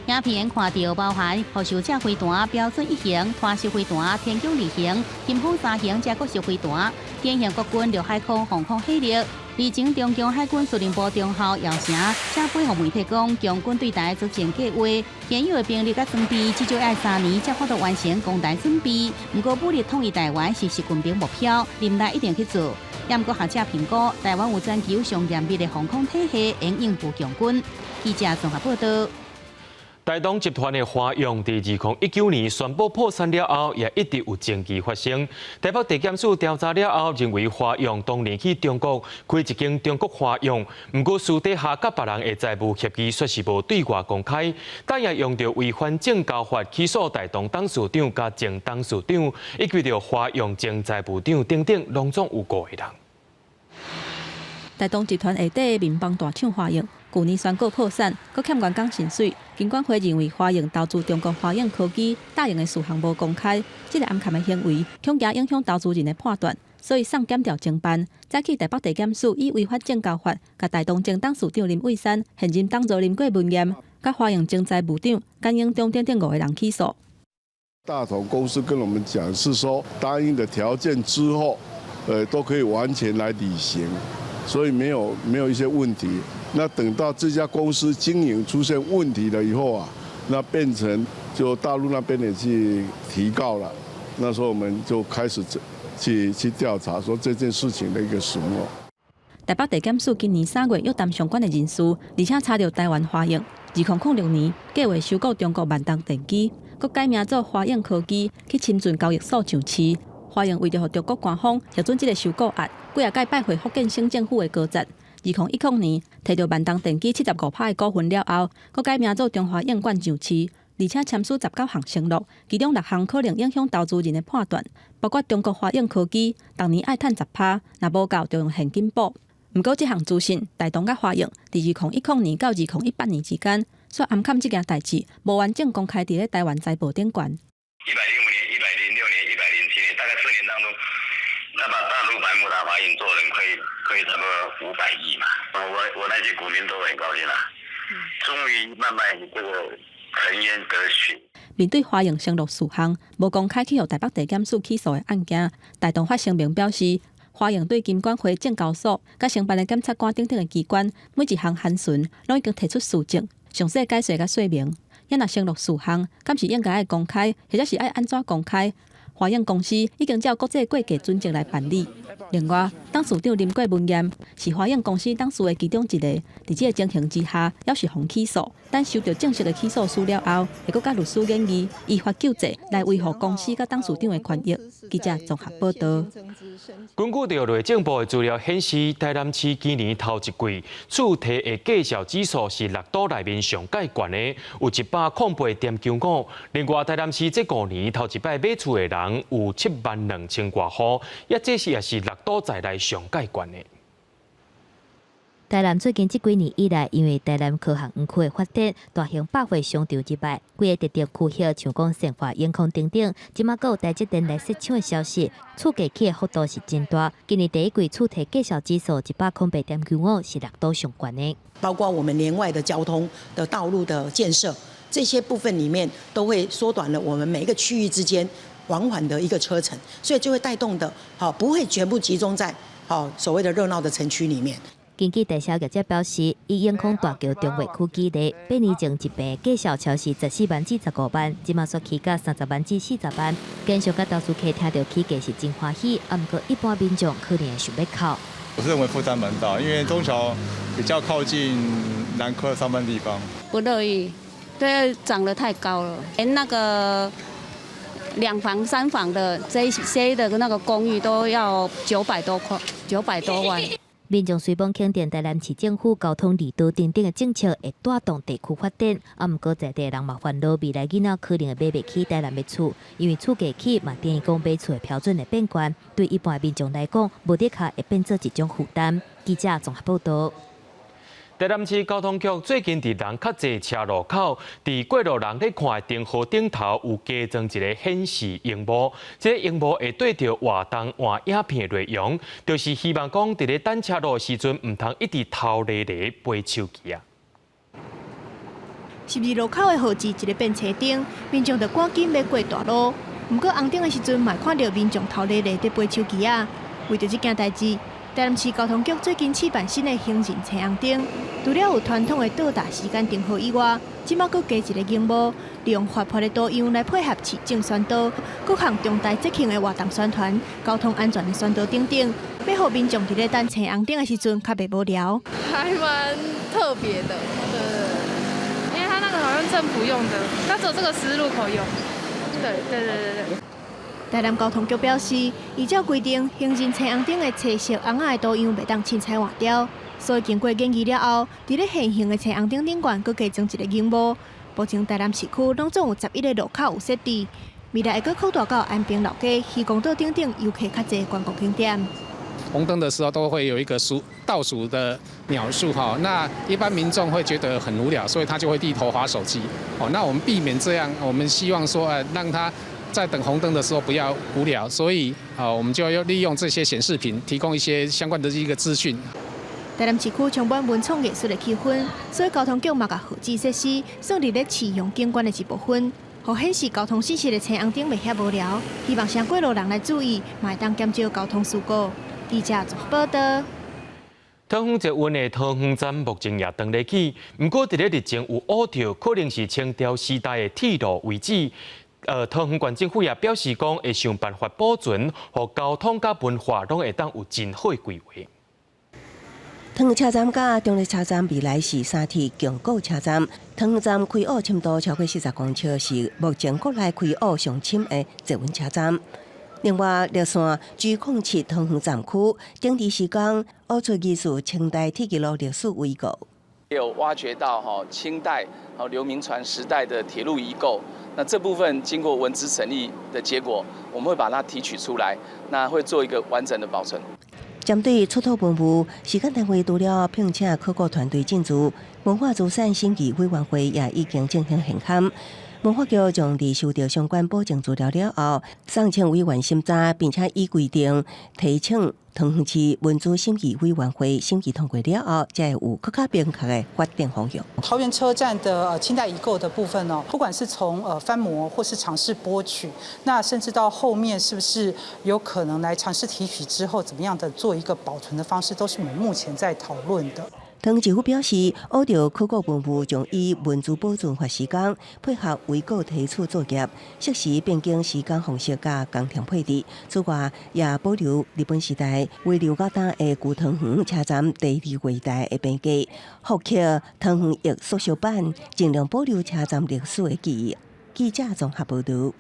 影片看到包含护手者飞弹、标准1型、拖式飞弹、天宫2型、金风3型加国式飞弹，展现国军陆海空防空火力。日前，中共海军司令部中校姚成写回互媒体讲，强军对台作战计划，现有的兵力甲装备至少要3年才能完成攻台准备。不过，武力统一台湾是军兵目标，林内一定去做。也不过，学者评估，台湾有全球上严密的防空体系，应应付强军。记者综合报道。台东集团的华阳，在2019年宣布破产了后，也一直有争议发生。台北地检署调查了后，认为华阳当年去中国开一间中国华阳，不过私底下甲别人的财务协议却是无对外公开，但也用着违反证交法起诉台东董事长甲前董事长，以及着华阳前财务长等等，拢总有5个人。台东集团下底的民邦大厂华阳，去年宣告破产，搁欠员工薪水。金管会认为华阳投资中国华阳科技大型的事项无公开，这个暗含的行为恐惊影响投资人的判断，所以送检调侦办。再去台北地检署以违法证交法，甲台东前董事长林伟山、现任董座林过文彦，甲华阳前财务长甘英中等5个人起诉。大同公司跟我们讲是说，答应的条件之后，都可以完全来履行。所以没有一些问题。那等到这家公司经营出现问题了以后啊，那变成就大陆那边也去提告了。那时候我们就开始去调查，说这件事情的一个始末。台北地检署今年3月约谈相关的人士，而且查到台湾华阳2006年计划收购中国万达电机，佮改名做华阳科技，去深圳交易所上市。华阳为着和中国官方核准这个收购案，几啊届拜会福建省政府的高层。2019年摕到万达电机75%的股份了后，佮改名做中华燕冠上市，而且签署19项承诺，其中6项可能影响投资人的判断，包括中国华阳科技当年爱趁10%，若无够就用现金补。不过，这项资讯台东甲华阳在2019年到2018年之间，却暗砍这件代志，无完整公开伫咧台湾财报顶悬。105年、106年、107年，大概4年当中，那把大陆百慕达华阴做人可以差不多500亿嘛。我那些股民都很高兴啦，终于慢慢这个沉冤得雪。面对花营上落4项无公开去互台北地检署起诉的案件，大东发声明表示，花营对金管会、证交所、甲承办的检察官等等的机关，每一项函询拢已经提出事证、详细解释甲说明。也若上落4项，敢是应该爱公开，或者是爱安怎公开？华永公司已经照国际规格准则来办理。另外，董事长林国文彦是华永公司董事的其中一个，在这个情形之下，要是防起诉，但收到正式的起诉书了后，会阁甲律师建议依法救济，来维护公司甲董事长的权益。记者综合报道。根据着内政部的资料显示，台南市今年头一季厝提的计销指数是6都内面上界悬的，有108.95。另外，台南市这5年头一摆买厝的人有72000多户，这也是6都在内上界悬的。台南最近这几年以来，因为台南科学园区的发展，大型百货商场之外，规个特定区域像讲生活、烟空等等，即马还有台积电来设厂的消息，厝价起的幅度是真大。今年第一季厝提计销指数108.95，是6都上悬的。包括我们连外的交通的道路的建设，这些部分里面都会缩短了我们每一个区域之间缓缓的一个车程，所以就会带动的不会全部集中在所谓的热闹的城区里面。根据代销业者表示，以永康大桥中卫区基地，8年前一平计销超是14万至15万，即马缩起到30万至40万。经常甲投资客听到起价是真欢喜，不过一般民众可能想要靠。我是认为负担蛮大，因为中桥比较靠近南科的上班地方。不乐意，对，涨得太高了，连那个2房、3房的这些的那个公寓都要900多块，900多万。民众虽望肯定台南市政府交通利多等等的政策会带动地区发展，不过在地人嘛烦恼未来囡仔可能会买不起台南的厝，因为厝价起嘛等于讲买厝的标准会变高，对一般民众来讲，无得卡会变做一种负担。记者综合报道。台南市交通局最近伫人较侪车路口，伫过路人咧看的灯号顶头有加装一个显示荧幕，这个荧幕会对着活动换影片内容，就是希望讲伫咧等车路的时阵，唔通一直头咧飞手机啊。12路口的号志一个变车灯，民众就赶紧要过大路。不过红灯的时阵，嘛看到民众头咧咧在飞手机啊。为着这件代志，台南市交通局最近试办新的行人青红灯，除了有传统的到达时间灯号以外，即马佫加一个荧幕，利用活泼的图样来配合市政宣导，各项重大节庆的活动宣传、交通安全的宣导等等，要让民众伫咧等青红灯的时阵较袂无聊。还蛮特别的，对，因为它那个好像政府用的，它只有这个十字路口用。对。台南交通局表示，依照规定，行人青红灯的彩色红仔的图样袂当凊彩换掉，所以经过研议了后，伫咧现行的青红灯顶悬，佫加装一个荧幕。目前台南市区拢总有11个路口有设置，未来会佫扩大到安平老街、渔光岛等等游客较侪观光景点。红灯的时候都会有一个倒数的秒数那一般民众会觉得很无聊，所以他就会低头滑手机。那我们避免这样，我们希望说让他在等红灯的时候不要无聊，所以我们就要利用这些显示屏，提供一些相关的一个资讯。台南市区充满文创艺术的气氛，所以交通局嘛甲号志设施算伫咧市容景观的一部分，互显示交通信息的青红灯袂遐无聊，希望向过路人来注意，嘛会当减少交通事故。记者综合报道。桃园捷运的桃园站目前也登咧起，不过伫咧日前有乌条，可能是清朝时代的铁路遗址。桃园县政府也表示讲，会想办法保存，互交通甲文化拢会当有真好的规划。桃园车站甲中立车站未来是3铁共构车站。桃园站开挖深度超过40公尺，是目前国内开挖上深的捷运车站。另外，绿线G07桃园站区顶地时间挖出艺术清代铁轨路历史遗构，也有挖掘到清代刘铭传时代的铁路遗构。那这部分经过文资成立的结果，我们会把它提取出来，那会做一个完整的保存。针对出土文物，时间单位除了聘请考古团队进驻，文化资产审议委员会也已经进行现勘。公法局将伫收到相关保证资料了后，送请委员审查，并且依规定提请桃园市文资审议委员会审议通过了后，才会有更加明确的发展方向。桃园车站的清代遗构的部分哦，不管是从翻模或是尝试剥取，那甚至到后面是不是有可能来尝试提取之后，怎么样的做一个保存的方式，都是我们目前在讨论的。桃园市府表示，按照考古文物将以文字保存法时间，配合围构提取作业，适时变更时间方式甲工程配置。此外，也保留日本时代为留高档的旧桃园车站第2柜台的边界，复刻桃园液缩小版，尽量保留车站历史的记忆。记者综合报道。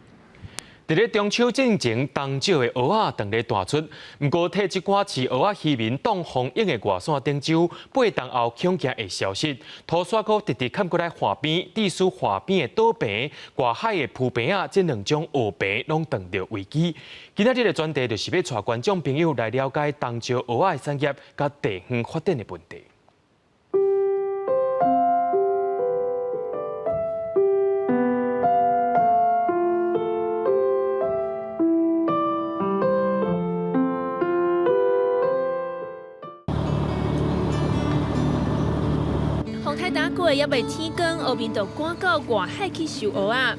伫咧中秋进前，东少的蚵仔长咧大出，不过替一寡饲蚵仔渔民挡风影的外线顶洲8冬后恐惊会消失，土沙哥直直砍过来河边，致使河边的岛坪、外海的浮坪啊，这2种蚵坪拢碰到危机。今仔日的专题就是要带观众朋友来了解东少蚵仔的产业甲地方发展的问题。风台打过也未天光，后面就赶到外海去收蚵仔。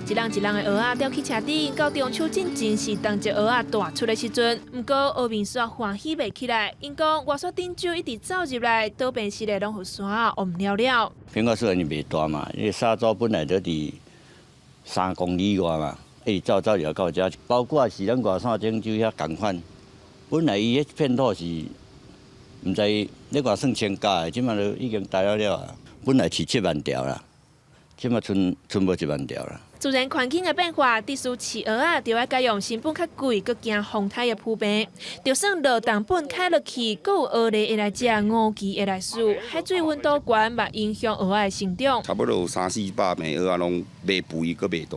一人一人的蚵仔吊去车顶，到中秋进前是当只蚵仔大出的时阵。不过后面煞欢喜袂起来，因讲外山顶洲一直走入来，倒边时的拢互山往了了。苹果树因袂大嘛，因为沙洲本来就伫3公里外嘛，一直走入到遮，包括是咱外山顶洲遐共款。本来伊迄片土是，毋知咧外算1000甲的，即马都已经大了啊。本来是7万条啦，即马剩无1万条啦。自然环境的变化，致使饲蚵仔就要改用成本较贵、佮惊风台的铺平。就算落重本开落去，佮有蚵类会来食，乌鸡会来输，海水温度高，嘛影响蚵仔的成长。差不多有300-400枚蚵仔拢袂肥，佮袂大。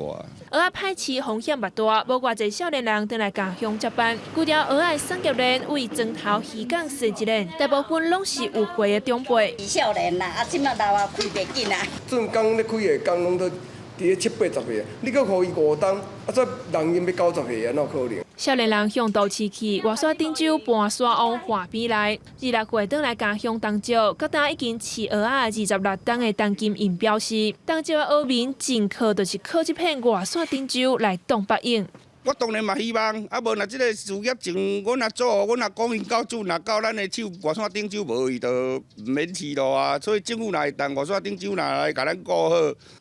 蚵仔歹饲风险勿大，无偌侪少年人倒来家乡接班。规条蚵仔产业链为庄头渔港设一链，大部分拢是有会的长辈。少年啦，即马老啊开袂紧啊。阵工咧开的工拢都。伫咧7、80岁，你搁互伊5冬，再人因要90岁，哪可能？少年人向都市去，外山顶洲搬山往河边来。2、6月倒来家乡东石，各单已经饲蚵仔26冬的当金因表示，东石的蚵民真靠就是靠这片外山顶洲来挡北影。我当然嘛希望，啊无若即个事业前，阮若做，阮若讲因到主，若到咱的手外山顶洲无，伊就毋免饲咯啊。所以政府若会当外山顶洲若来甲咱顾好。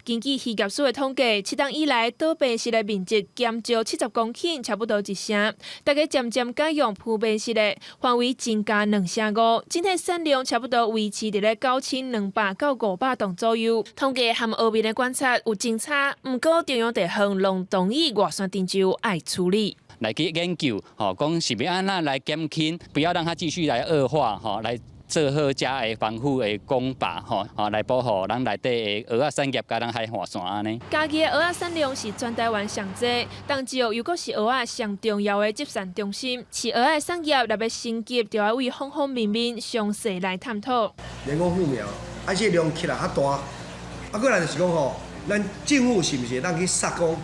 根据渔业署的统计，7冬以来倒坪式的面积减少70公顷，差不多1成。大家渐渐改用铺坪式的，范围增加2成5，整体产量差不多维持伫咧9200到500吨左右。统计和后面的观察有真差，不过中央地方拢同意外山顶洲爱处理。来去研究，讲是要安怎来减轻，不要让它继续来恶化，来做好遮的防护的工法，来保护咱内底的蚵仔产业，甲咱海岸线安尼。家己的蚵仔产量是全台湾上济，东石又阁是蚵仔上重要的集散中心。饲蚵仔产业若要升级，就要为方方面面详细来探讨。人工护苗，这量起来较大，过来就是讲咱政府是不是咱去杀工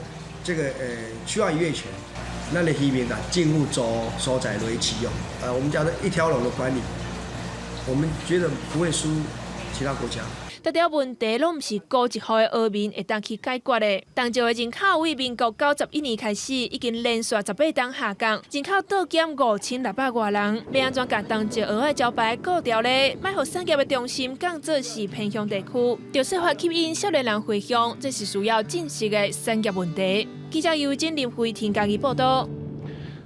这个区块渔业权？咱的渔民啊，政府所在来启用，我们叫做一条龙的管理，我们觉得不会输其他国家。大条问题拢毋是孤一户的蚵民会当去解决的。东石的人口为民国91年开始，已经连续18冬下降，人口倒减5600外人。要安怎甲东石蚵仔招牌顾掉呢？卖互产业的中心降做是偏乡地区，就设法吸引少年人回乡，这是需要正视的产业问题。记者尤真林慧婷家己报道。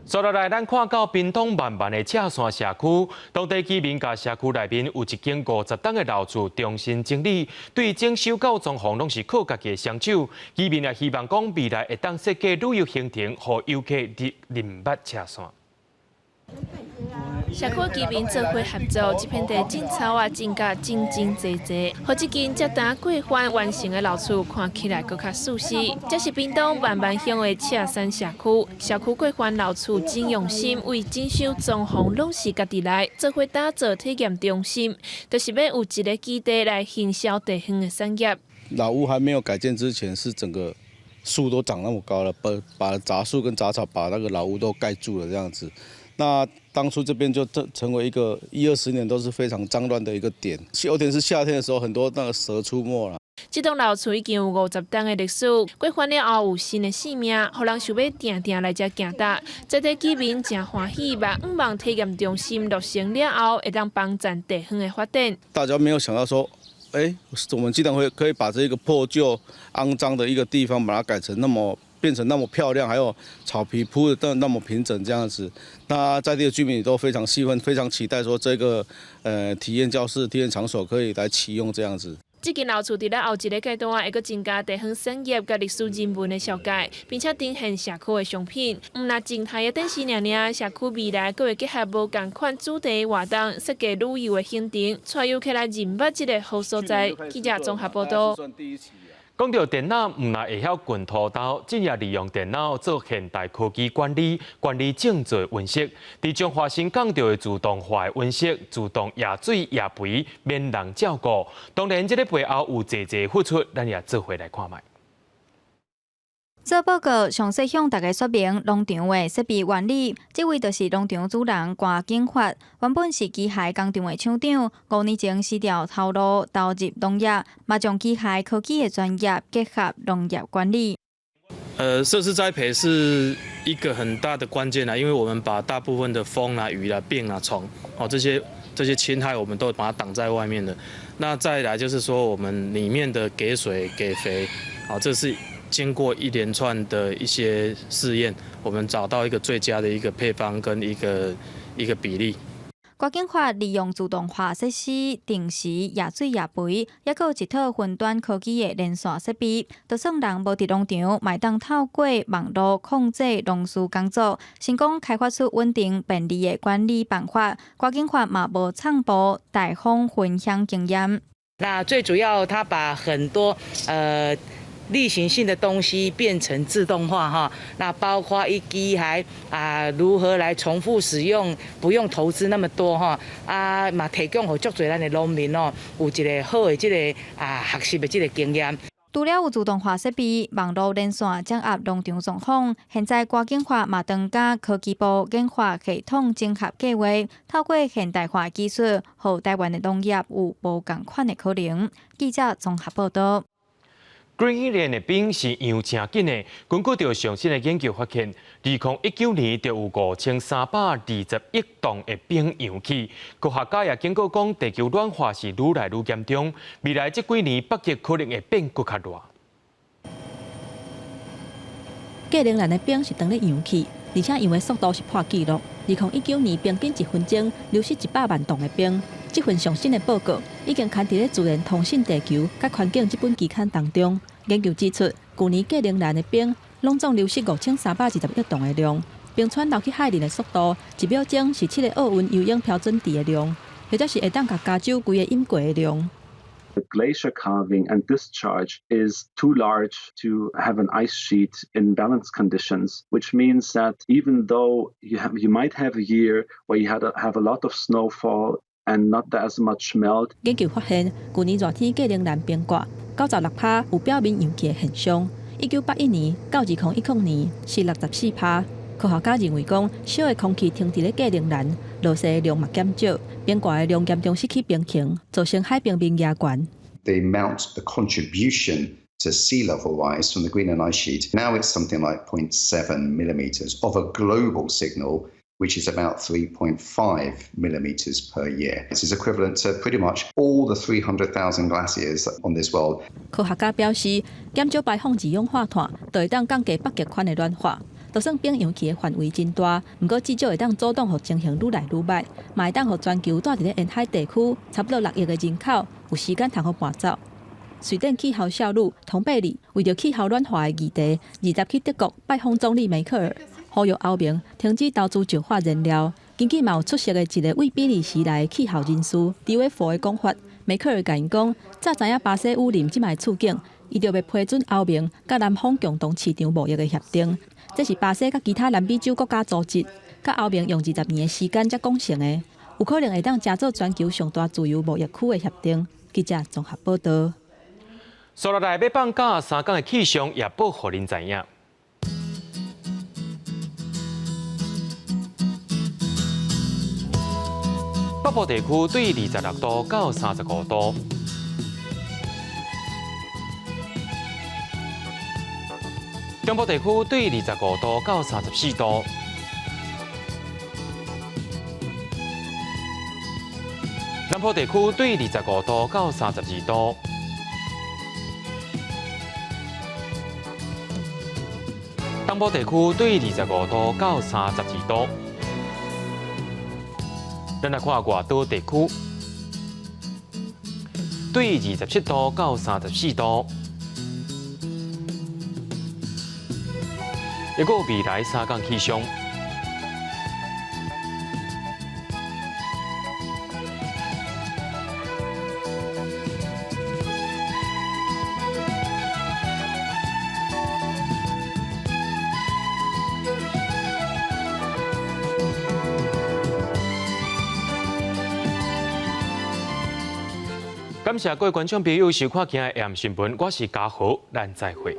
接落来，咱看到屏东万万的赤山社区，当地居民甲社区内面有一间50栋的老厝重新整理，对整修到装潢拢是靠家己的双手。居民也希望讲未来会当设计旅游行程，互游客认捌赤山。社区居民做伙合作，这片地种草啊，增加真济，和这间才单过番完成的老厝看起来更较舒适。这是屏东万万乡的赤山社区，社区过番老厝真用心，为整修装潢拢是家己来，做伙打造体验中心，就是要有一个基地来行销地方的产业。老屋还没有改建之前，是整个树都长那么高了，把杂树跟杂草把那个老屋都盖住了这样子。那当初这边就成为一个10-20年都是非常脏乱的一个点，尤其是夏天的时候，很多那个蛇出没了。这栋老厝已经有50年的历史，过番了后有新的生命，让人想要定来这行搭。在地居民真欢喜，把5望体验中心落成了后，会当帮助地方的发展。大家没有想到说，我们竟然可以把这个破旧、肮脏的一个地方，把它改成变成那么漂亮，还有草皮铺的那么平整这样子。那在地的居民也都非常喜欢，非常期待说这个体验教室、体验场所可以来启用这样子。这间老厝伫咧后一个阶段会阁增加地方产业甲历史人文的小界，并且呈现社区的商品。那静态的展示尔，社区未来阁会结合无同款主题的活动，设计旅游的行程，带游客来认捌这个好所在。记者综合报道。讲到电脑，唔但会晓滚土豆，正也利用电脑做现代科技管理种植温室。伫彰化新港到的自动化的温室，自动野水野肥，免人照顾。当然，这个背后有济付出，咱也做伙来看卖。这报告详细向大家说明农场的设备原理。这位就是农场主人关景发，原本是机械工厂的厂长，5年前辞掉头路，投入农业，嘛将机械科技的专业结合农业管理。设施栽培是一个很大的关键啦，因为我们把大部分的风啦、雨啦、病啦、虫这些侵害，我们都把它挡在外面的。那再来就是说，我们里面的给水、给肥，这是经过一连串的一些试验，我们找到一个最佳的一个配方跟一个比例。关景发利用自动化设施、定时野水野肥，也有一套云端科技的连线设备，就算人无伫农场，嘛当透过网络控制农事工作，成功开发出稳定便利的管理办法。关景发嘛无唱播，大方分享经验。那最主要，他把很多例行性的东西变成自动化哈，那包括机械如何来重复使用，不用投资那么多哈嘛提供给足侪咱的农民有一个好的这个学习的这个经验。除了有自动化设备、网络连线掌握农场状况，现在关景发嘛当甲科技部研发系统整合计划，透过现代化技术，让台湾的农业有无同款的可能。记者综合报道。Greenland 的冰是样正紧的，根据着上新的研究发现，2019年就有5321吨的冰扬起。科学家也警告讲，地球暖化是愈来愈严重，未来这几年北极可能会变更较热。格陵兰的冰是当咧扬起，而且扬的速度是破纪录。2019年平均1分钟流失100万吨的冰。这份上新的报告已经刊伫咧《自然通信地球》甲环境这本期刊当中。研究指出，去年格陵兰的冰拢总流失5321吨的量，冰川流去海里的速度1秒钟是7个奥运游泳标准池的量，或者是会当甲加州规个饮过的量。The glacier calving and discharge is too large to have an ice sheet in balanced conditions, which means that even though you might have a year where you have a lot of snowfall and not as much melt. 研究发现，去年热天格陵兰冰刮96%有表面扬起的现象。1981年到2010年是64%。科学家认为讲，小的空气停伫咧格陵兰，落雪的量嘛减少，冰刮的量严重失去平衡，造成海平面压悬。The amount, the contribution to sea level rise from the Greenland ice sheet, now it's something like 0.7 millimeters of a global signal, which is about 3.5 millimeters per year. This is equivalent to pretty much all the 300,000 glaciers on this world. 科学家表示，减少排放二氧化碳，就会当降低北极圈的暖化。就算冰扬起的范围真大，不过至少会当阻挡互情形愈来愈歹，嘛会当互全球住伫咧沿海地区差不多6亿的人口有时间通好搬走。瑞典气候小女童贝里为着气候暖化的议题，20去德国拜访总理梅克尔，呼吁欧盟停止投资石化燃料，根据嘛有出席的一个为比利时来气候人士李伟佛的讲法，梅克尔甲因讲，早知影巴西污染即卖处境，伊就要批准欧盟甲南方共同市场贸易的协定。这是巴西甲其他南美洲国家组织甲欧盟用20年的时间才讲成的，有可能会当加做全球上大自由贸易区的协定。记者综合报道。所落来要放假3天的气象也报互您知影。北部地区对26度到35度，中部地区对25度到34度，南部地区对25度到32度，东部地区对25度到32度。咱来看外岛地区，对27度到34度。一个未来3天气象。感谢各位观众朋友收看今日的AM新闻，我是嘉豪，咱再会。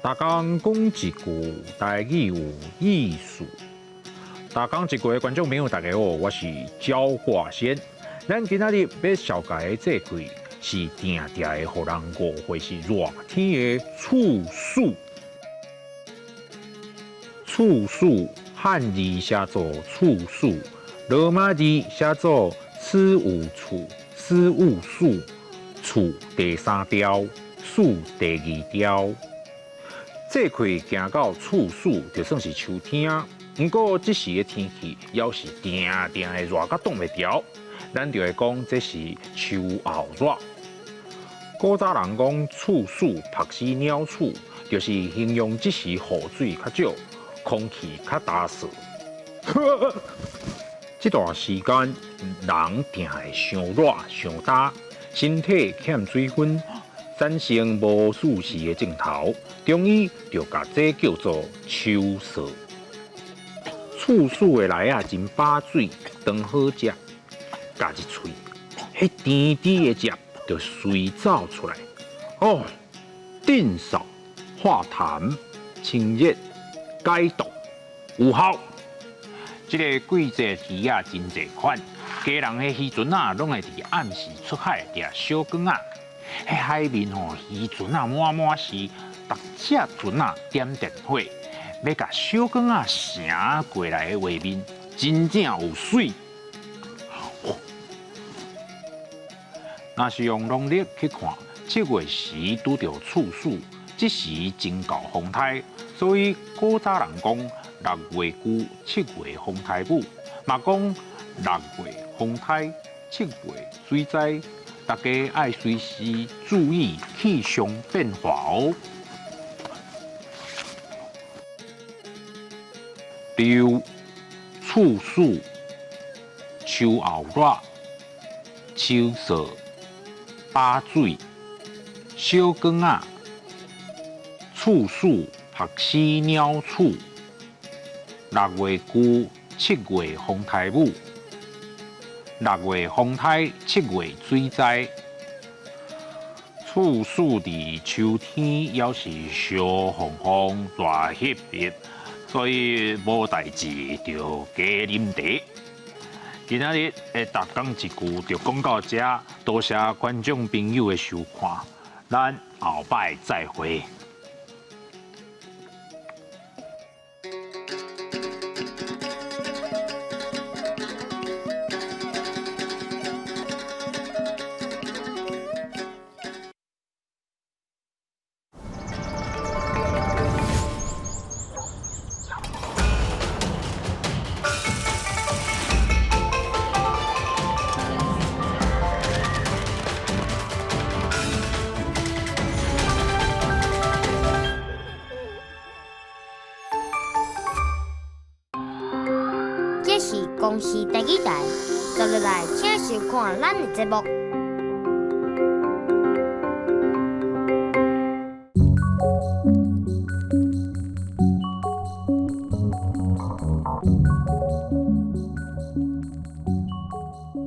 大家讲一句台语有意思。大家一句的观众朋友，大家好，我是焦化仙。咱今仔日要紹介的这句是定定的，互人誤會是熱天的處暑。處暑漢字寫作處暑，羅馬字寫作此有處，此有暑。處第3調，暑第2調。这季行到处暑，就算是秋天。不过这时的天气要是定定的热甲冻袂调，咱就会讲这是秋后热。古早人讲处暑拍死鸟鼠，就是形容这时雨水较少，空气较干燥。这段时间人定会伤热伤干，身体欠水分。产生无舒适的症头，中医就把这叫做秋燥。处暑的来啊，真把水，当好食，夹一喙，迄甜甜的汁就随走出来。哦，定扫、化痰、清热、解毒，有效。这个季节鱼啊，真侪款，家人的渔船啊，拢会伫暗时出海钓小竿啊。喺海面渔船啊满满是，逐只船啊点电火，要甲小竿啊乘过来的画面，真正有水。若是用农历去看，7月时拄着处暑，这时真够风台，所以古早人讲6月久，7月风台舞，嘛讲6月风台，7月水灾。大家爱随时注意气象变化哦。六、处暑、秋后热、秋燥、把水、小竿仔、处暑拍死鸟鼠、6月久，7月风台舞。6月风台，7月水灾。处暑的秋天，要是小风风、大热热，所以无代志就加啉茶。今仔日逐讲一句，就讲到这，多谢观众朋友的收看，咱后摆再会。这是公视第几台，接落来请收看咱的节目。